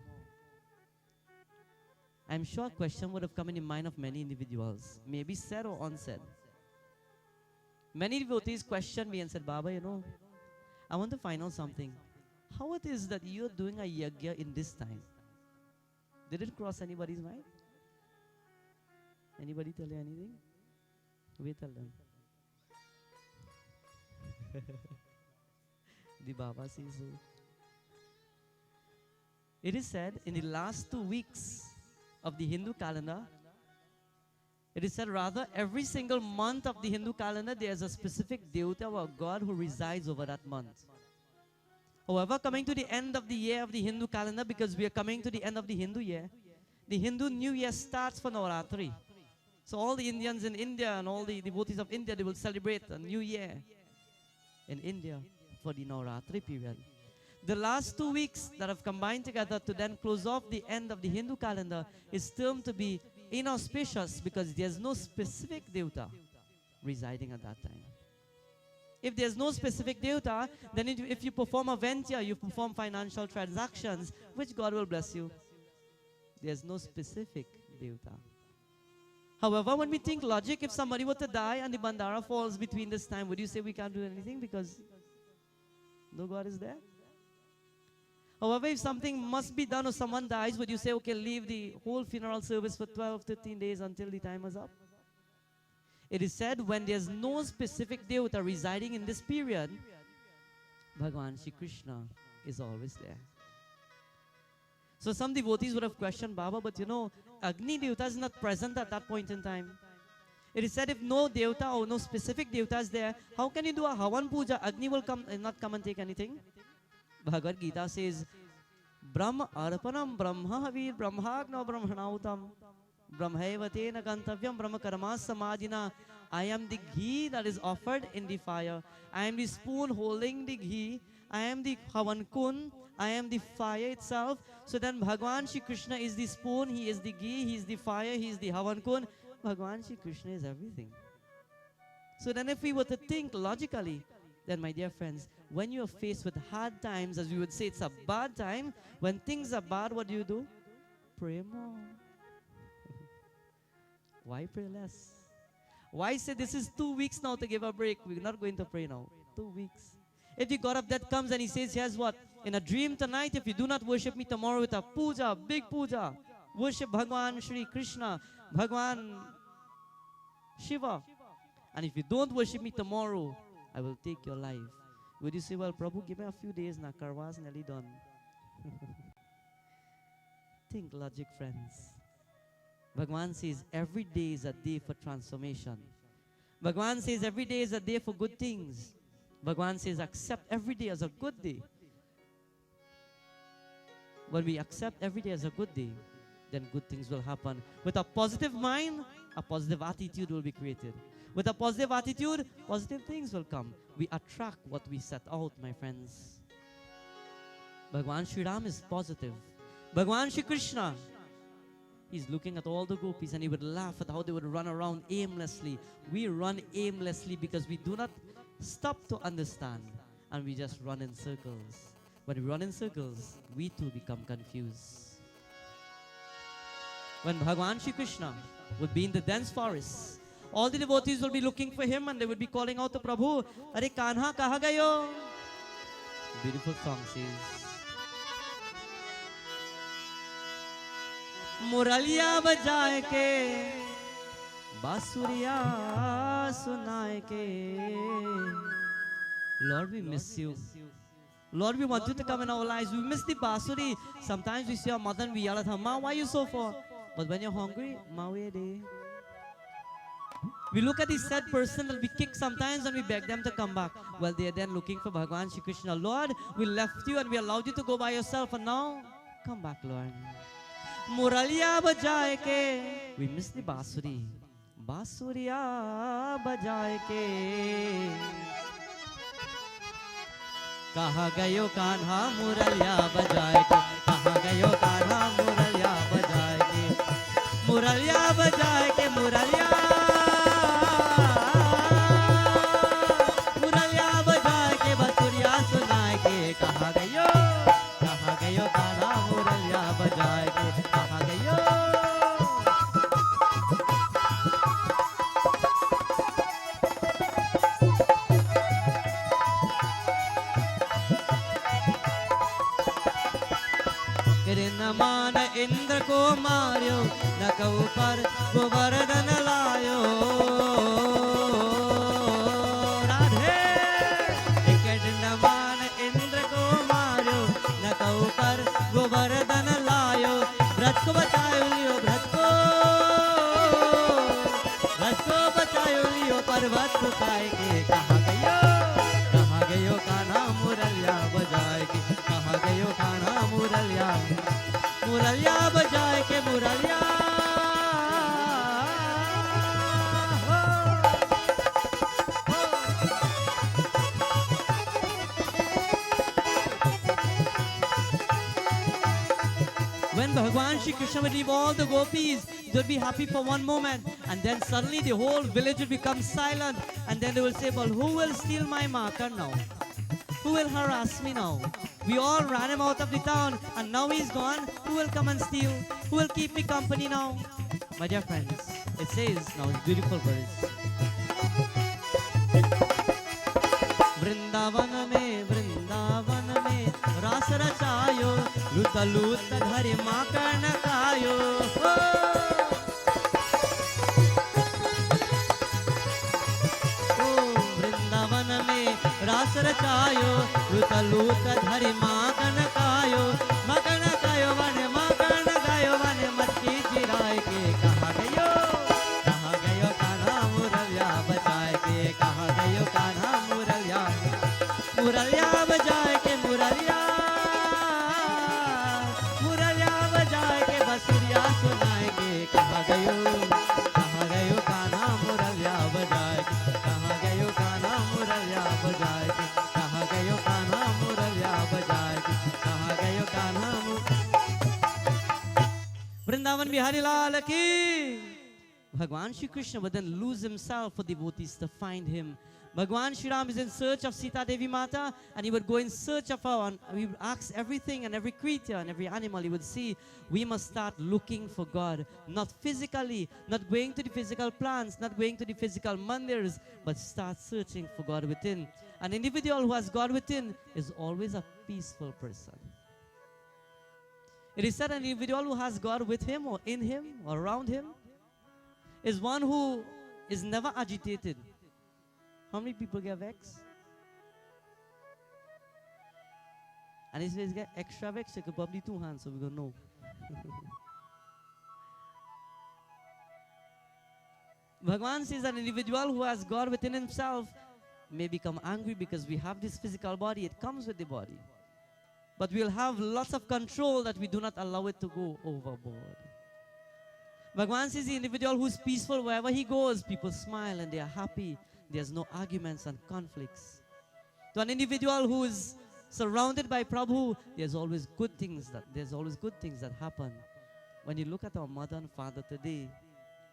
Speaker 2: I'm sure a question would have come in the mind of many individuals, maybe said or unsaid. Many devotees questioned me and said, Baba, you know, I want to find out something. How it is that you're doing a yagya in this time? Did it cross anybody's mind? Anybody tell you anything? We tell them. The Baba says so. It is said in the last 2 weeks of the Hindu calendar, it is said rather every single month of the Hindu calendar there is a specific devata or God who resides over that month. However, coming to the end of the year of the Hindu calendar, because we are coming to the end of the Hindu year, the Hindu New Year starts for Navaratri. So all the Indians in India and all the devotees of India, they will celebrate a New Year in India for the Navaratri period. The last 2 weeks that have combined together to then close off the end of the Hindu calendar is termed to be inauspicious because there's no specific devata residing at that time. If there's no specific devata, then if you perform a venture, you perform financial transactions, which God will bless you. There's no specific devata. However, when we think logic, if somebody were to die and the bandara falls between this time, would you say we can't do anything because no God is there? However, if something must be done or someone dies, would you say, okay, leave the whole funeral service for 12, 13 days until the time is up? It is said when there's no specific devata residing in this period, Bhagwan Shri Krishna is always there. So some devotees would have questioned Baba, but you know, Agni Devata is not present at that point in time. It is said if no Devata or no specific Devata is there, how can you do a Havan Puja? Agni will come, not come and take anything. Bhagavad Gita says, Brahma arpanam brahma havir brahmagno brahmanautam brahmaiva tena gantavyam brahma karma samadhina. I am the ghee that is offered in the fire. I am the spoon holding the ghee. I am the Havan Kun. I am the fire itself. So then Bhagwan Shri Krishna is the spoon, he is the ghee, he is the fire, he is the Havan Kun. Bhagwan Shri Krishna is everything. So then if we were to think logically, then my dear friends, when you are faced with hard times, as we would say it's a bad time, when things are bad, what do? Pray more. Why pray less? Why say this is 2 weeks now to give a break? We're not going to pray now. 2 weeks. If the God of death comes and he says, here's what? In a dream tonight, if you do not worship me tomorrow with a puja, big puja, worship Bhagwan Shri Krishna, Bhagwan Shiva. And if you don't worship me tomorrow, I will take your life. Would you say, well, Prabhu, give me a few days, na karwa's nearly done. Think logic, friends. Bhagwan says every day is a day for transformation. Bhagwan says every day is a day for good things. Bhagwan says accept every day as a good day. When we accept every day as a good day, then good things will happen. With a positive mind, a positive attitude will be created. With a positive attitude, positive things will come. We attract what we set out, my friends. Bhagwan Shri Ram is positive. Bhagwan Shri Krishna, he's looking at all the gopis and he would laugh at how they would run around aimlessly. We run aimlessly because we do not stop to understand and we just run in circles. When we run in circles, we too become confused. When Bhagwan Shri Krishna would be in the dense forest, all the devotees will be looking for him and they would be calling out to Prabhu, Are Kanha kaha gayo? Beautiful song says, मुरलिया बजाए के बांसुरिया सुनाए के. Lord, we miss you. Lord, we want you to come in our lives. We miss the basuri. Sometimes we see our mother and we yell at her, Ma, why are you so far? But when you're hungry, Ma, where they? We look at the sad person that we kick sometimes and we beg them to come back. Well, they are then looking for Bhagwan Shri Krishna. Lord, we left you and we allowed you to go by yourself and now, come back, Lord. मुरलिया बजाए के, we miss the बांसुरी, बांसुरिया बजाए के. कहाँ गयो कान्हा मुरलिया बजाए के, कहाँ गयो कान्हा मुरलिया बजाए के, मुरलिया बजाए के, मुरलिया बजाए के, बांसुरिया सुनाए के. कहाँ गयो कान्हा मुरलिया बजाए के. मान इंद्र को मार्यो नक ऊपर गोवर्धन लायो. राधे मान इंद्र को मार्यो नक ऊपर गोवर्धन लायो. व्रत को बचायो लियो, व्रत को बचायो लियो, पर्वत उठाए के. कहाँ गयो कान्हा मुरलिया बजाए के, कहाँ गयो कान्हा मुरलिया, मुरलिया बजाए के, मुरलिया. When Bhagwan Shri Krishna would leave all the gopis, they would be happy for one moment and then suddenly the whole village would become silent and then they will say, well, who will steal my matar now? Who will harass me now? We all ran him out of the town and now he's gone. Who will come and steal? Who will keep me company now? My dear friends, it says now in beautiful verse. Vrindavan में रास रचायो, लूत लूत धरि माकर न खायो. वृंदावन में रास रचायो, लूत लूत धरि माकर न खायो. माकर न खायो वन, माकर न खायो वन, मटकी चिराए के. कहाँ गयो कान्हा मुरलिया बजाए के, कहाँ गयो कान्हा मुरलिया, मुरलिया बजाए के, मुरलिया.
Speaker 1: गयो कहाँ गयो कान्हा मुरलिया बजाए के कहाँ गयो कान्हा मुरलिया बजाए के कहाँ गयो कान्हा मुरलिया बजाए के कहाँ गयो Kanha
Speaker 2: Vrindavan Bihari Lal ki. Bhagwan Shri Krishna would then lose himself for devotees to find him. Bhagwan Shri Ram is in search of Sita Devi Mata, and he would go in search of her, and he would ask everything and every creature and every animal. He would see, we must start looking for God, not physically, not going to the physical plants, not going to the physical mandirs, but start searching for God within. An individual who has God within is always a peaceful person. It is said an individual who has God with him or in him or around him is one who is never agitated. How many people get vexed? And if they get extra vexed, they could probably 2 hands, so we don't know. Bhagavan says an individual who has God within himself may become angry because we have this physical body. It comes with the body. But we'll have lots of control that we do not allow it to go overboard. Bhagavan says the individual who's peaceful, wherever he goes, people smile and they are happy. There's no arguments and conflicts. To an individual who is surrounded by Prabhu, there's always good things that happen. When you look at our mother and father today,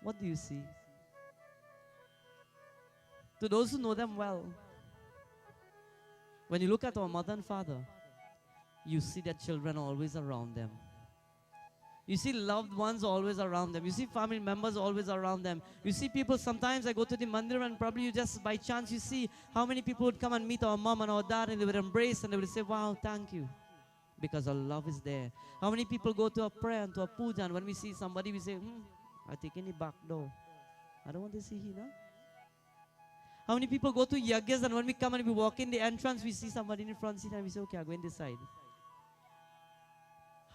Speaker 2: what do you see? To those who know them well, when you look at our mother and father, you see that children are always around them. You see loved ones always around them. You see family members always around them. You see people, sometimes I go to the mandir and probably you just by chance you see how many people would come and meet our mom and our dad and they would embrace and they would say, wow, thank you. Because our love is there. How many people go to a prayer and to a puja and when we see somebody we say, I take any back door. I don't want to see him, no? How many people go to yagyas and when we come and we walk in the entrance we see somebody in the front seat and we say, okay, I'll go in this side.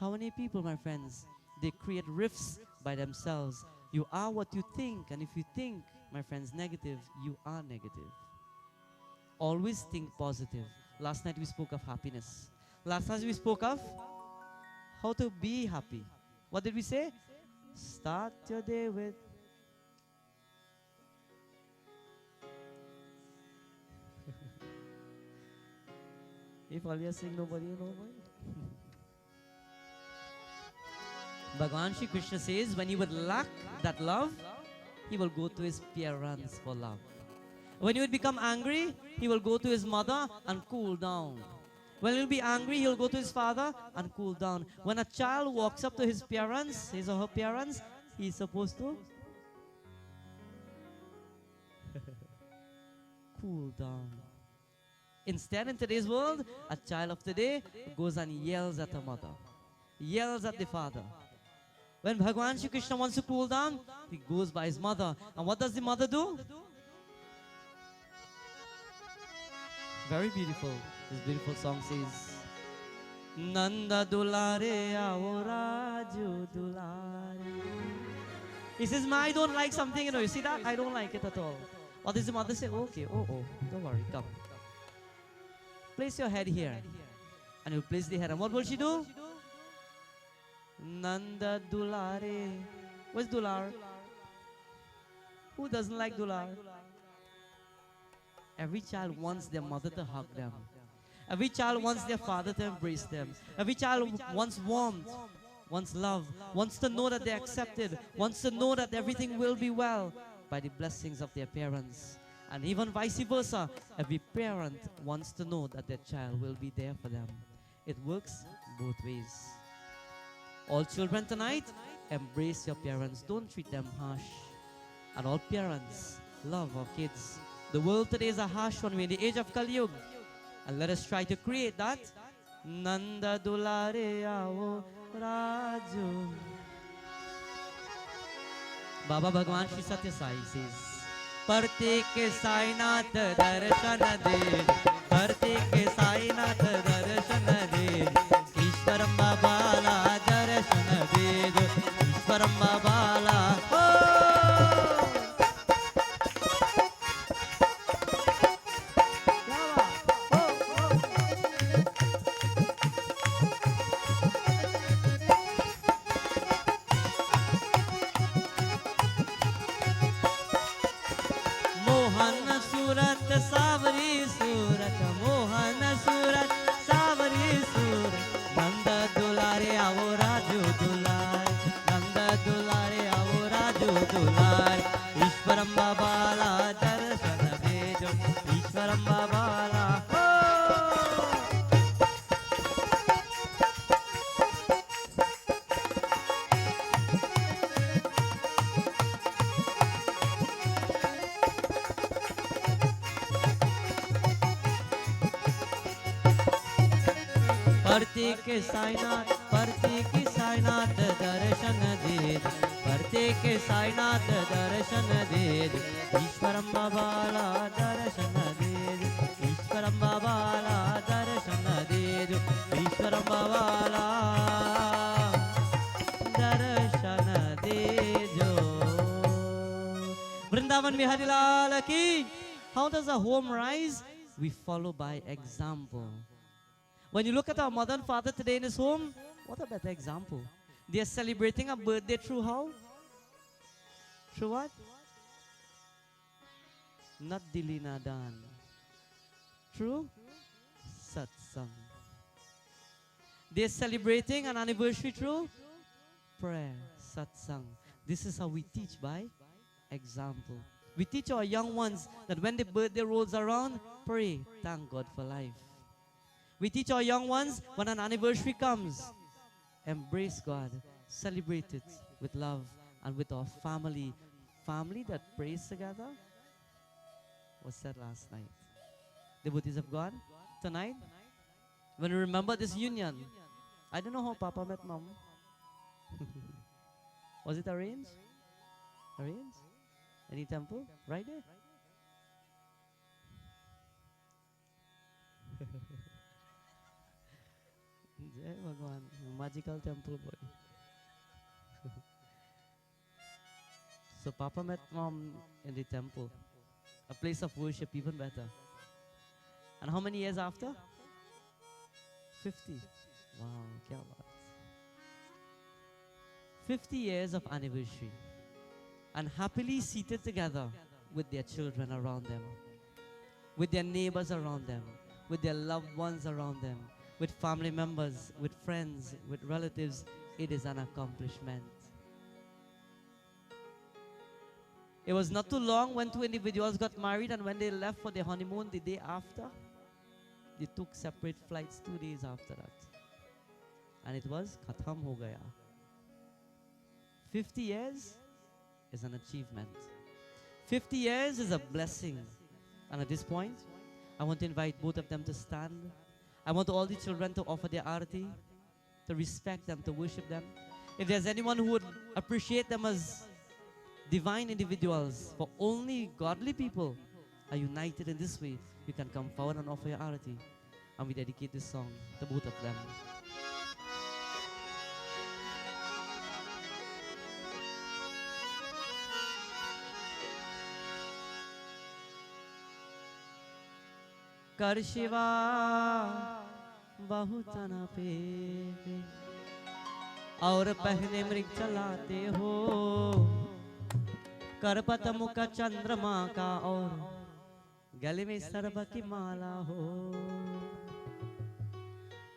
Speaker 2: How many people, my friends, they create rifts by themselves. You are what you think, and if you think, my friends, negative, you are negative. Always think positive. Last night we spoke of happiness. Last night we spoke of how to be happy. What did we say? Start your day with if all we are saying nobody will know. Bhagavan Shri Krishna says when he would lack that love, he will go to his parents for love. When he would become angry, he will go to his mother and cool down. When he will be angry, he will go to his father and cool down. When a child walks up to his parents, his or her parents, he is supposed to cool down. Instead, in today's world, a child of today goes and yells at the mother, yells at the father. When Bhagavan Shri Krishna wants to cool down, he goes by his mother. And what does the mother do? Very beautiful. This beautiful song says, Nanda dulare aao Raju dulare. He says, Ma, I don't like something, you see that? I don't like it at all. What does the mother say? Okay, don't worry, come. Place your head here. And he'll place the head. And what will she do? Nanda dulare. Where's dular? Who doesn't like dular? Every child wants their mother to hug them. Every child wants their father to embrace them. Every child wants warmth, wants love, wants to know that they're accepted, wants to know that everything will be well by the blessings of their parents. And even vice versa, every parent wants to know that their child will be there for them. It works both ways. All children tonight, embrace your parents. Don't treat them harsh. And all parents, love our kids. The world today is a harsh one. We're in the age of Kali Yuga. And let us try to create that. Nanda dulare aao Raju. Baba Bhagavan Shri Satya Sai says, Parti ke Sainath darshan de, Parti ke Sainath darshan de, Ishwaram Babala darshan de, Ishwaram Babala. प्रत्येक साईनाथ दर्शन देज, प्रत्येक साईनाथ दर्शन देज, ईश्वरं बाबाला दर्शन देज, ईश्वरं बाबाला दर्शन देज, ईश्वरं बाबाला दर्शन देजो. Vrindavan Bihari Lal ki. How does a home rise? We follow by example. When you look at our mother and father today in his home, what a better example. They are celebrating a birthday through how? Through what? Not Dilina Dan. Through satsang. They are celebrating an anniversary through prayer, satsang. This is how we teach, by example. We teach our young ones that when the birthday rolls around, pray, thank God for life. We teach our young ones when an anniversary comes, embrace God, celebrate it with love and with our family. Family that prays together was said last night. Devotees of God, tonight, when we remember this union, I don't know how Papa met Mom. Was it arranged? Arranged? Any temple? Right there? Jai Bhagwan, magical temple boy. So Papa met Mom in the temple, a place of worship, even better. And how many years after? 50. Wow, kya baat. 50 years of anniversary, and happily seated together with their children around them, with their neighbors around them, with their loved ones around them, with family members, with friends, with relatives. It is an accomplishment. It was not too long when two individuals got married, and when they left for their honeymoon the day after, they took separate flights 2 days after that. And it was Khatam Ho Gaya. 50 years is an achievement. 50 years is a blessing. And at this point, I want to invite both of them to stand. I want all the children to offer their arati, to respect them, to worship them. If there's anyone who would appreciate them as divine individuals, for only godly people are united in this way, you can come forward and offer your arati. And we dedicate this song to both of them. कर शिवा बहुत न पे और पहले मृग चलाते हो, करपत मुख चंद्रमा का और गले में सर्प की माला हो.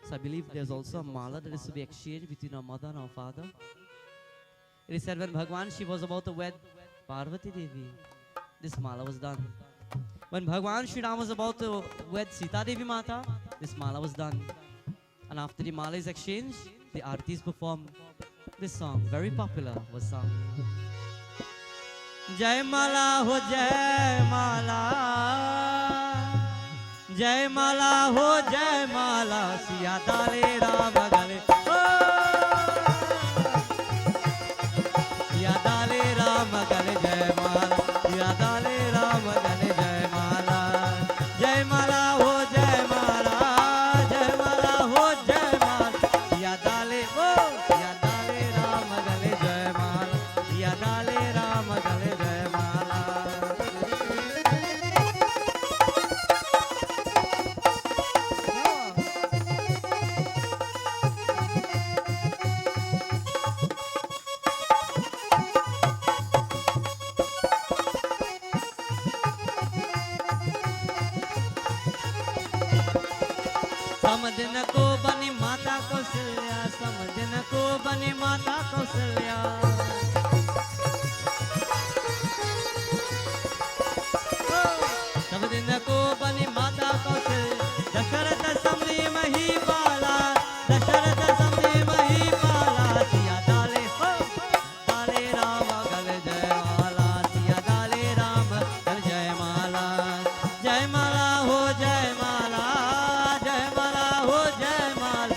Speaker 2: So I believe there's also a mala that is to be exchanged between our mother and our father. It is said when Bhagwan Shiva was about to wed Parvati Devi, this mala was done. When Bhagwan Shri Ram was about to wed Sita Devi Mata, this mala was done. And after the mala is exchanged, the artis performed. This song, very popular, was sung. Jai Mala ho Jai Mala, Jai Mala ho Jai Mala, Siya Dale Ram Gale. Siya Dale Ram Gale Jai Mala, Siya Dale Ram Gale Jai Mala, Jai Mala ho Jai Mala, Jai Mala ho Jai Mala, Siya Dale ho, Siya Dale Ram Gale Jai Mala, Siya Dale Ram Gale Jai Mala. समदिन को बनी माता कौशल्या, समदिन को बनी माता कौशल्या, समदिन को बनी माता Kaushalya, Dasharath summary Mahipala, Dasharath summary Mahipala, Siya डाले हो डाले राम गल जय माला, सिया डाले राम गल जय माला, जय माला हो जय माला, जय माला हो जय माला,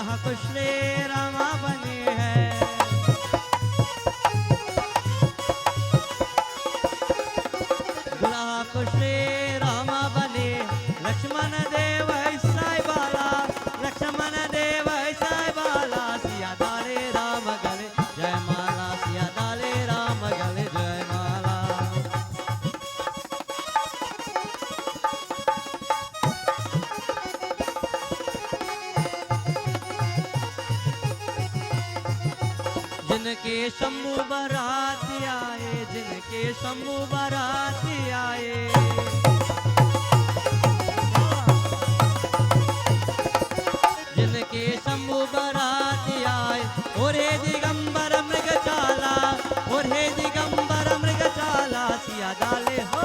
Speaker 2: दुल्हा को श्री रामा बने हैं। दुल्हा को श्री रामा बने, लक्ष्मण देव साई बाला, लक्ष्मण देव साई बाला, सिया डाले राम गले जय माला, सिया डाले राम गले जय माला। जिनके शंभु बाराती आए, जिनके शंभु बाराती आए, जिनके शंभु बाराती आए, और हे दिगंबर मृग चाला, और हे दिगंबर मृग चाला, सिया डाले हो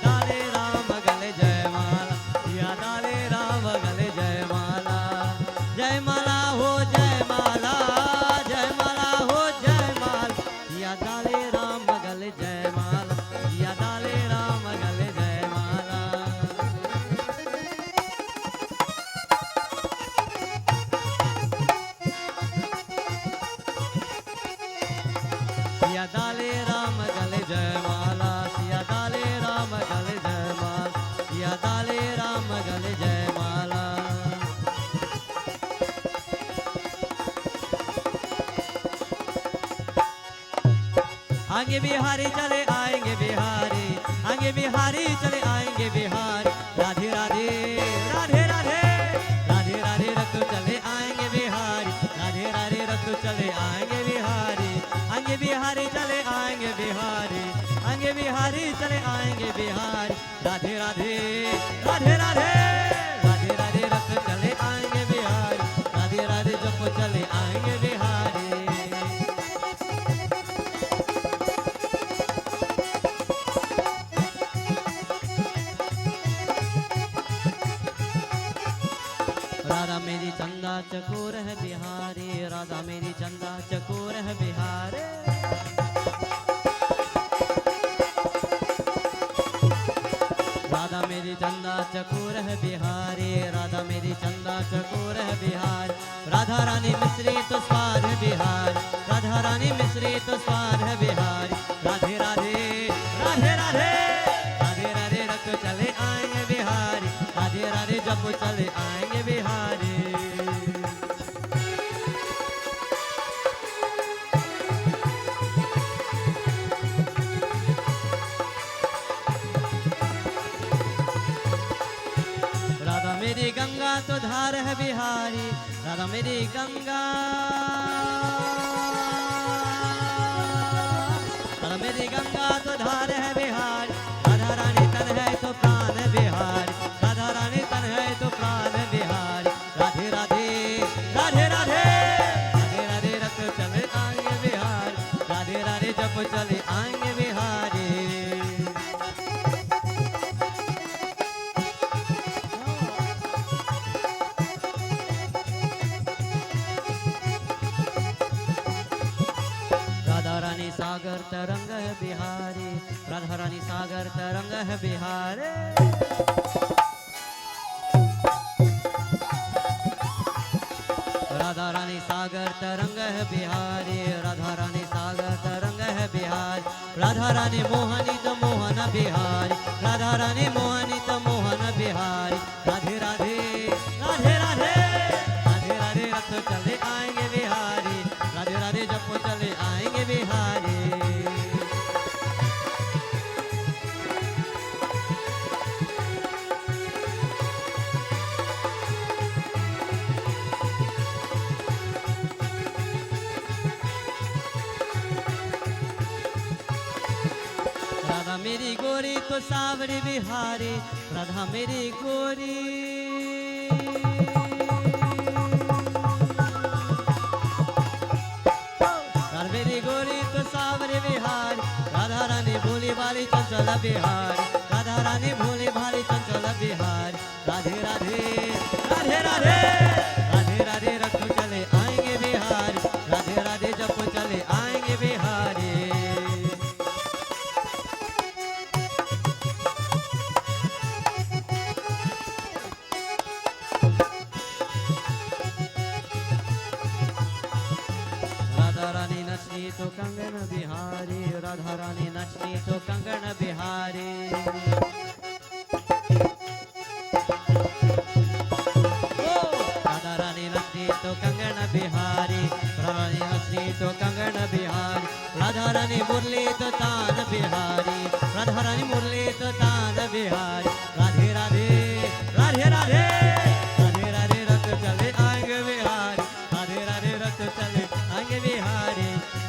Speaker 2: डाले राम गले जय माला, सिया डाले राम गले जय माला। जय माला हो जय माला, जय माला हो जय माला, सिया डाले राम गले जय माला, सिया डाले राम गले जय माला। सिया डाले राम गले जय माला, सिया डाले राम गले जय माला, सिया डाले राम गले जय माला। आगे बिहारी चले आएंगे बिहारी, आगे बिहारी चले आएंगे बिहारी, राधे राधे राधे राधे राधे राधे रखो चले आएंगे बिहारी, राधे राधे रखो चले आएंगे बिहारी, आगे बिहारी चले आएंगे बिहारी, आगे बिहारी चले आएंगे बिहारी, राधे राधे राधे राधे राधे राधे रखो चले आएंगे बिहारी, राधे राधे जपो चले आएंगे बिहारी। राधा मेरी चंदा चकोर है बिहारी, राधा मेरी चंदा चकोर है बिहारी। राधा मेरी चंदा चकोर है बिहारी, राधा मेरी चंदा चकोर है बिहारी, राधा रानी मिश्री तो स्वाद है बिहारी, राधा रानी मिश्री तो स्वाद है बिहारी, राधे राधे राधे राधे राधे राधे रख चले आएंगे बिहारी, राधे राधे जब चले आएंगे बिहारी। राधा मेरी गंगा तो धार है बिहारी, राधा मेरी गंगा, राधा मेरी गंगा तो धार है बिहारी, राधा रानी तन है तो प्राण है बिहारी, राधा रानी तन है तो प्राण है बिहारी, राधे राधे राधे राधे राधे राधे रख चले आएंगे बिहारी, राधे राधे जब चले आएंगे बिहारी। राधा रानी सागर तरंग है बिहारी, राधा रानी सागर तरंग है बिहारी। राधा रानी सागर तरंग है बिहारी, राधा रानी सागर तरंग है बिहारी, राधा रानी मोहनी तो मोहन बिहारी, राधा रानी मोहनी तो मोहन बिहारी, राधे राधे राधे राधे राधे राधे रख चले आएंगे बिहारी, राधे राधे जपो चले आएंगे बिहारी। राधा मेरी गोरी तो सावरी बिहारी, राधा मेरी गोरी, राधा मेरी गोरी तो सावरी बिहारी, राधा रानी भोली भाली चंचल बिहारी, राधा रानी भोली भाली चंचल बिहारी, राधे राधे राधे राधे राधे राधे रखो चले आएंगे बिहारी, राधे राधे जपो चले आएंगे बिहारी।
Speaker 1: तो कंगन बिहारी, राधा रानी नचती तो कंगन बिहारी। राधा रानी नचती तो कंगन बिहारी, राधा रानी नचती तो कंगन बिहारी। राधा रानी मुरली तो तान बिहारी, राधा रानी मुरली तो तान बिहारी। राधे राधे राधे राधे राधे राधे रत चले आएंगे बिहारी, राधे राधे रत चले आएंगे बिहारी।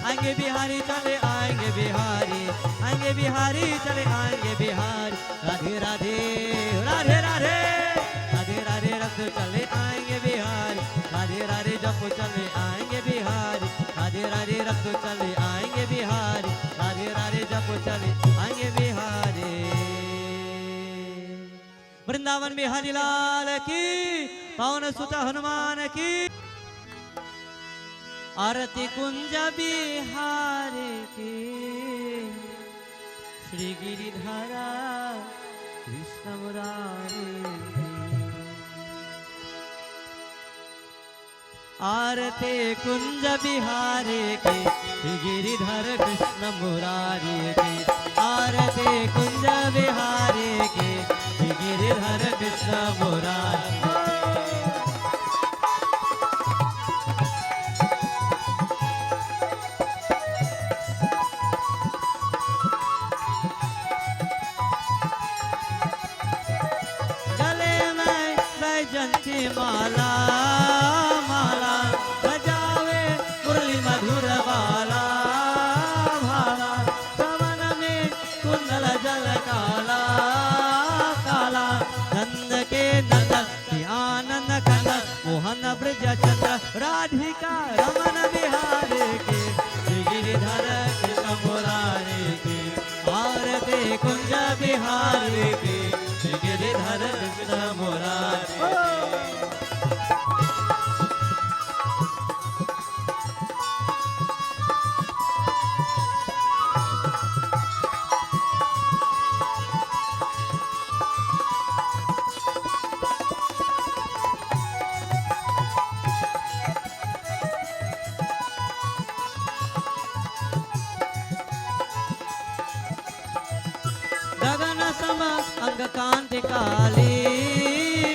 Speaker 1: आएंगे बिहारी चले आएंगे बिहारी, आएंगे बिहारी चले आएंगे बिहारी। राधे राधे राधे राधे राधे राधे रत चले आएंगे बिहारी, राधे राधे जप चले आएंगे बिहारी। राधे राधे रत चले आएंगे बिहारी, राधे राधे जप चले आएंगे बिहारी। वृंदावन बिहारी लाल की, पवन सुत हनुमान की। आरती कुंज बिहारी की, श्री गिरिधरा कृष्ण मुरारी की। आरती कुंज बिहारी की, श्री गिरिधर कृष्ण मुरारी की। आरती कुंज बिहारी की, श्री गिरिधर कृष्ण मुरारी। जंती माला माला बजावे मुरली मधुर बाला भाला। कवन में कुंडल जल काला काला, नंद के नंदन की आनंद कंद, मोहन ब्रज चंद्र राधिका रमन बिहारी के, श्री गिरिधर कृष्ण मुरारी के। आरती कुंज बिहारी के, श्री गिरिधर कृष्ण मुरारी। गगन सम अंग कांति काली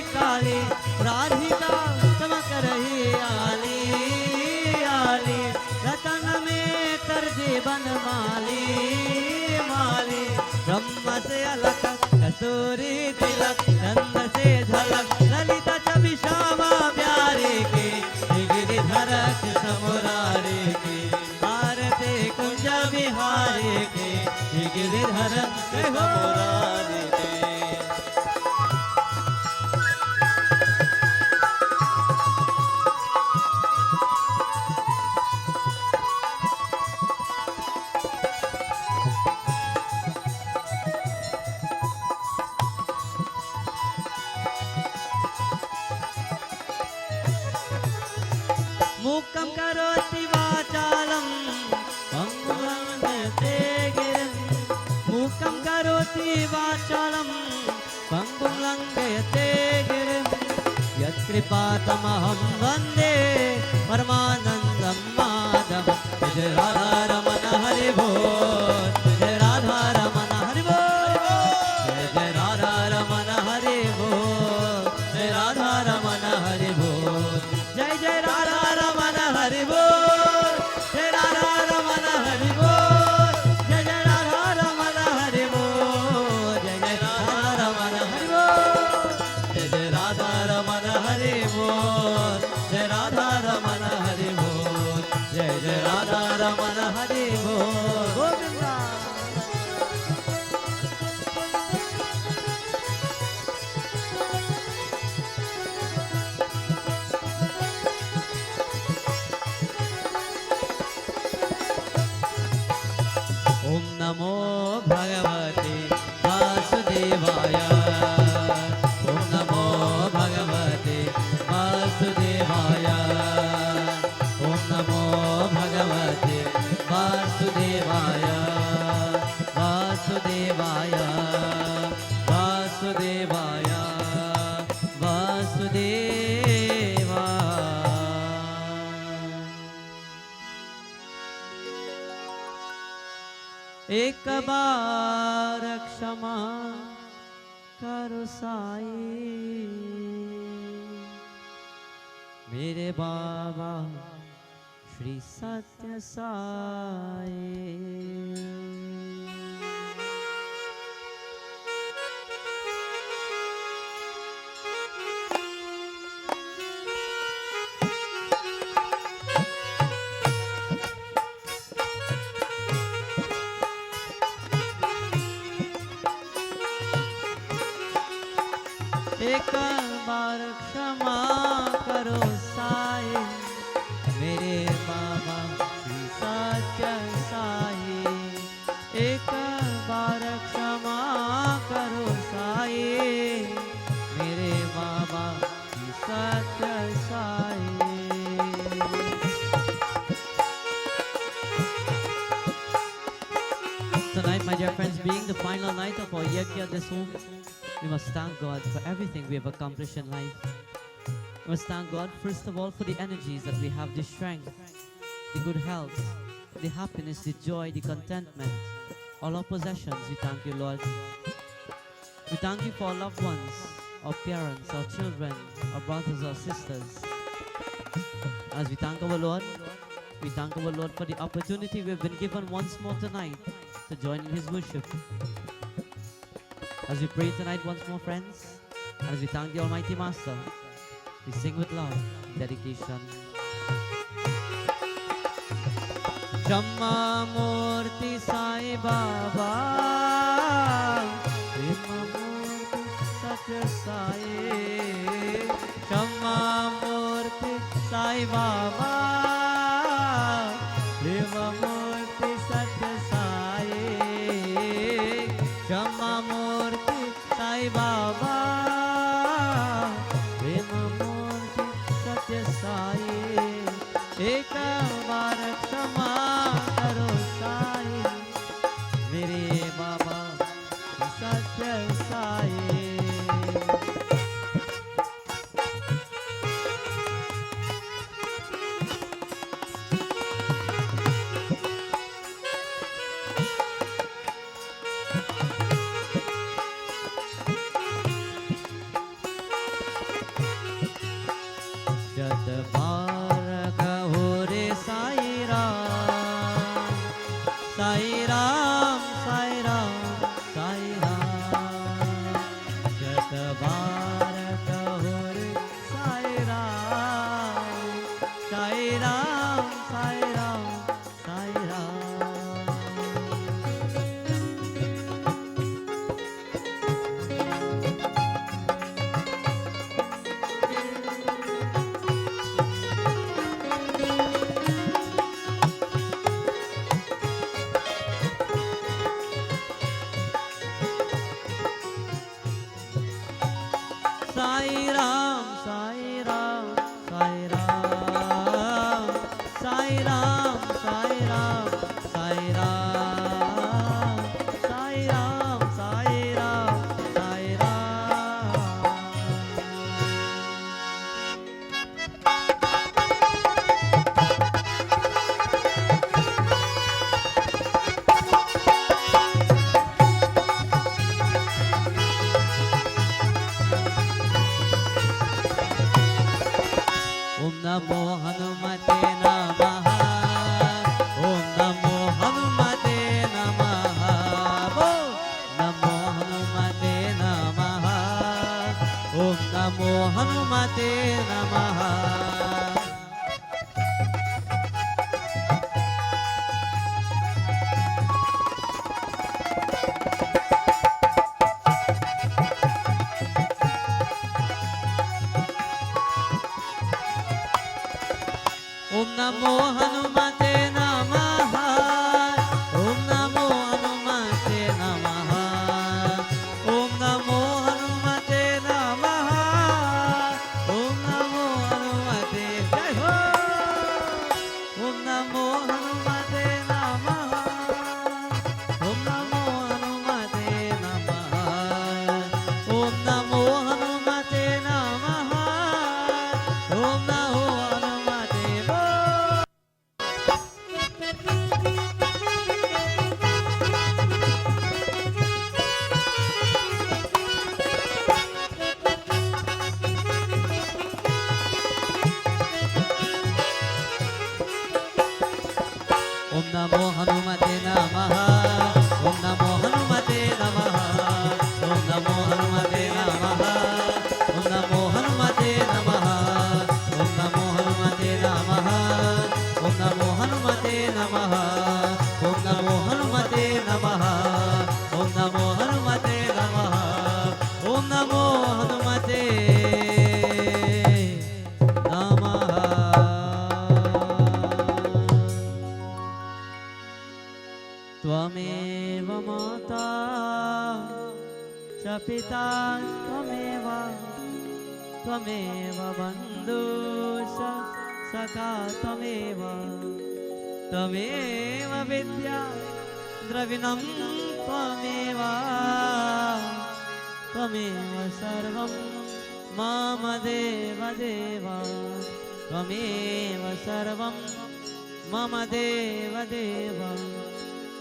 Speaker 1: काली, राधिका चमक रही आली आली। रतन में कर जीवन माली माली, ब्रह्म से अलग कसूरी तिलक, चंद से झलक ललिता छवि श्यामा प्यारे के, श्री गिरिधर कृष्ण मुरारी के। आरती कुंज बिहारी के, श्री गिरिधर कृष्ण मुरारी के। मूकं करोति वाचालं पंगुलं लंघयते गिरिं। मूकं करोति वाचालं पंगुं लंघयते गिरिं। यत्कृपातमहं वन्दे परमानन्दं माधवं। जय राधा रमण हरि बोल, जय राधा रमण हरि बोल, जय जय राधा रमण हरि बोल, जय राधा रमण हरि बोल, जय जय राधा रमण हरि बोल, जय राधा रमण हरि बोल, जय जय राधा रमण हरि बोल, जय जय राधा रमण हरि बोल, जय जय राधा रमण हरि बोल, जय राधा रमण हरि बोल, जय जय राधा रमण
Speaker 2: एक बार क्षमा करो साई, मेरे बाबा श्री सत्य साई। एक बार क्षमा करो साई, मेरे बाबा श्री सत्य साई। एक बार क्षमा करो साई, मेरे बाबा श्री सत्य Sai. Tonight, my dear friends, being the final night of our Yajna this home, we must thank God for everything we have accomplished in life. We must thank God, first of all, for the energies that we have, the strength, the good health, the happiness, the joy, the contentment, all our possessions. We thank you, Lord. We thank you for our loved ones, our parents, our children, our brothers, our sisters. As we thank our Lord, we thank our Lord for the opportunity we have been given once more tonight to join in His worship. As we pray tonight once more, friends, as we thank the Almighty Master, we sing with love, dedication. Shamma Murti Sai Baba, Prema Murti Satya Sai. Shamma Murti Sai Baba, Prema Murti Satya Sai. Shamma Murti Sai Baba, Prema Murti Satya Sai. एक बार क्षमा करो साई, मेरे बाबा सत्य साई। जत बार कहो रे साई राम, साई राम, साई राम, साई राम। जत बार कहो रे Sai Ram, Sai Ram, Sai Ram, Sai Ram. Sai Ram, Sai Ram, Sai Ram, Sai Ram, Sai Ram, Sai Ram, Sai Ram, Sai Ram, Sai Ram. Om Namo Hanumate Namaha, Om Namo Hanumate Namaha, Om Namo Hanumate Namaha, Om Namo Hanumate Namaha. Om Namo Hanumate Namaha, Om Namo Hanumate Namaha, Om Namo Hanumate Namaha, Om Namo Hanumate, Jai Ho! Om Namo Hanumate Namaha, Om Namo Hanumate Namaha, Om Namo Hanumate Namaha, Om Namo Hanumate. नमो हनुमते नमः ओम नमो हनुमते नमः ओम नमो हनुमते नमः ओम नमो हनुमते नमः ओम नमो हनुमते नमः ओम नमो हनुमते नमः ओम नमो हनुमते नमः ओम नमो हनुमते नमः ओम नमो हनुमते त्वमेव माता च पिता त्वमेव त्वमेव बन्धुश्च सखा त्वमेव त्वमेव विद्या द्रविणं त्वमेव त्वमेव सर्वं मम देव देव त्वमेव सर्वं मम देव देव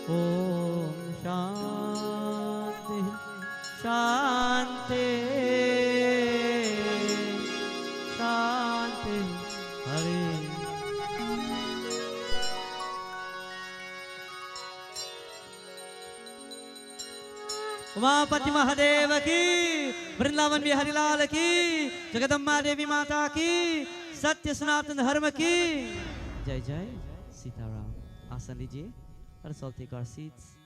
Speaker 2: ॐ शान्ति शान्ति शान्ति हरे उमापति महादेव की वृंदावन बिहारी लाल की जगदम्बा देवी माता की सत्य सनातन धर्म की जय जय सीताराम। आसन लीजिए और all take our seats.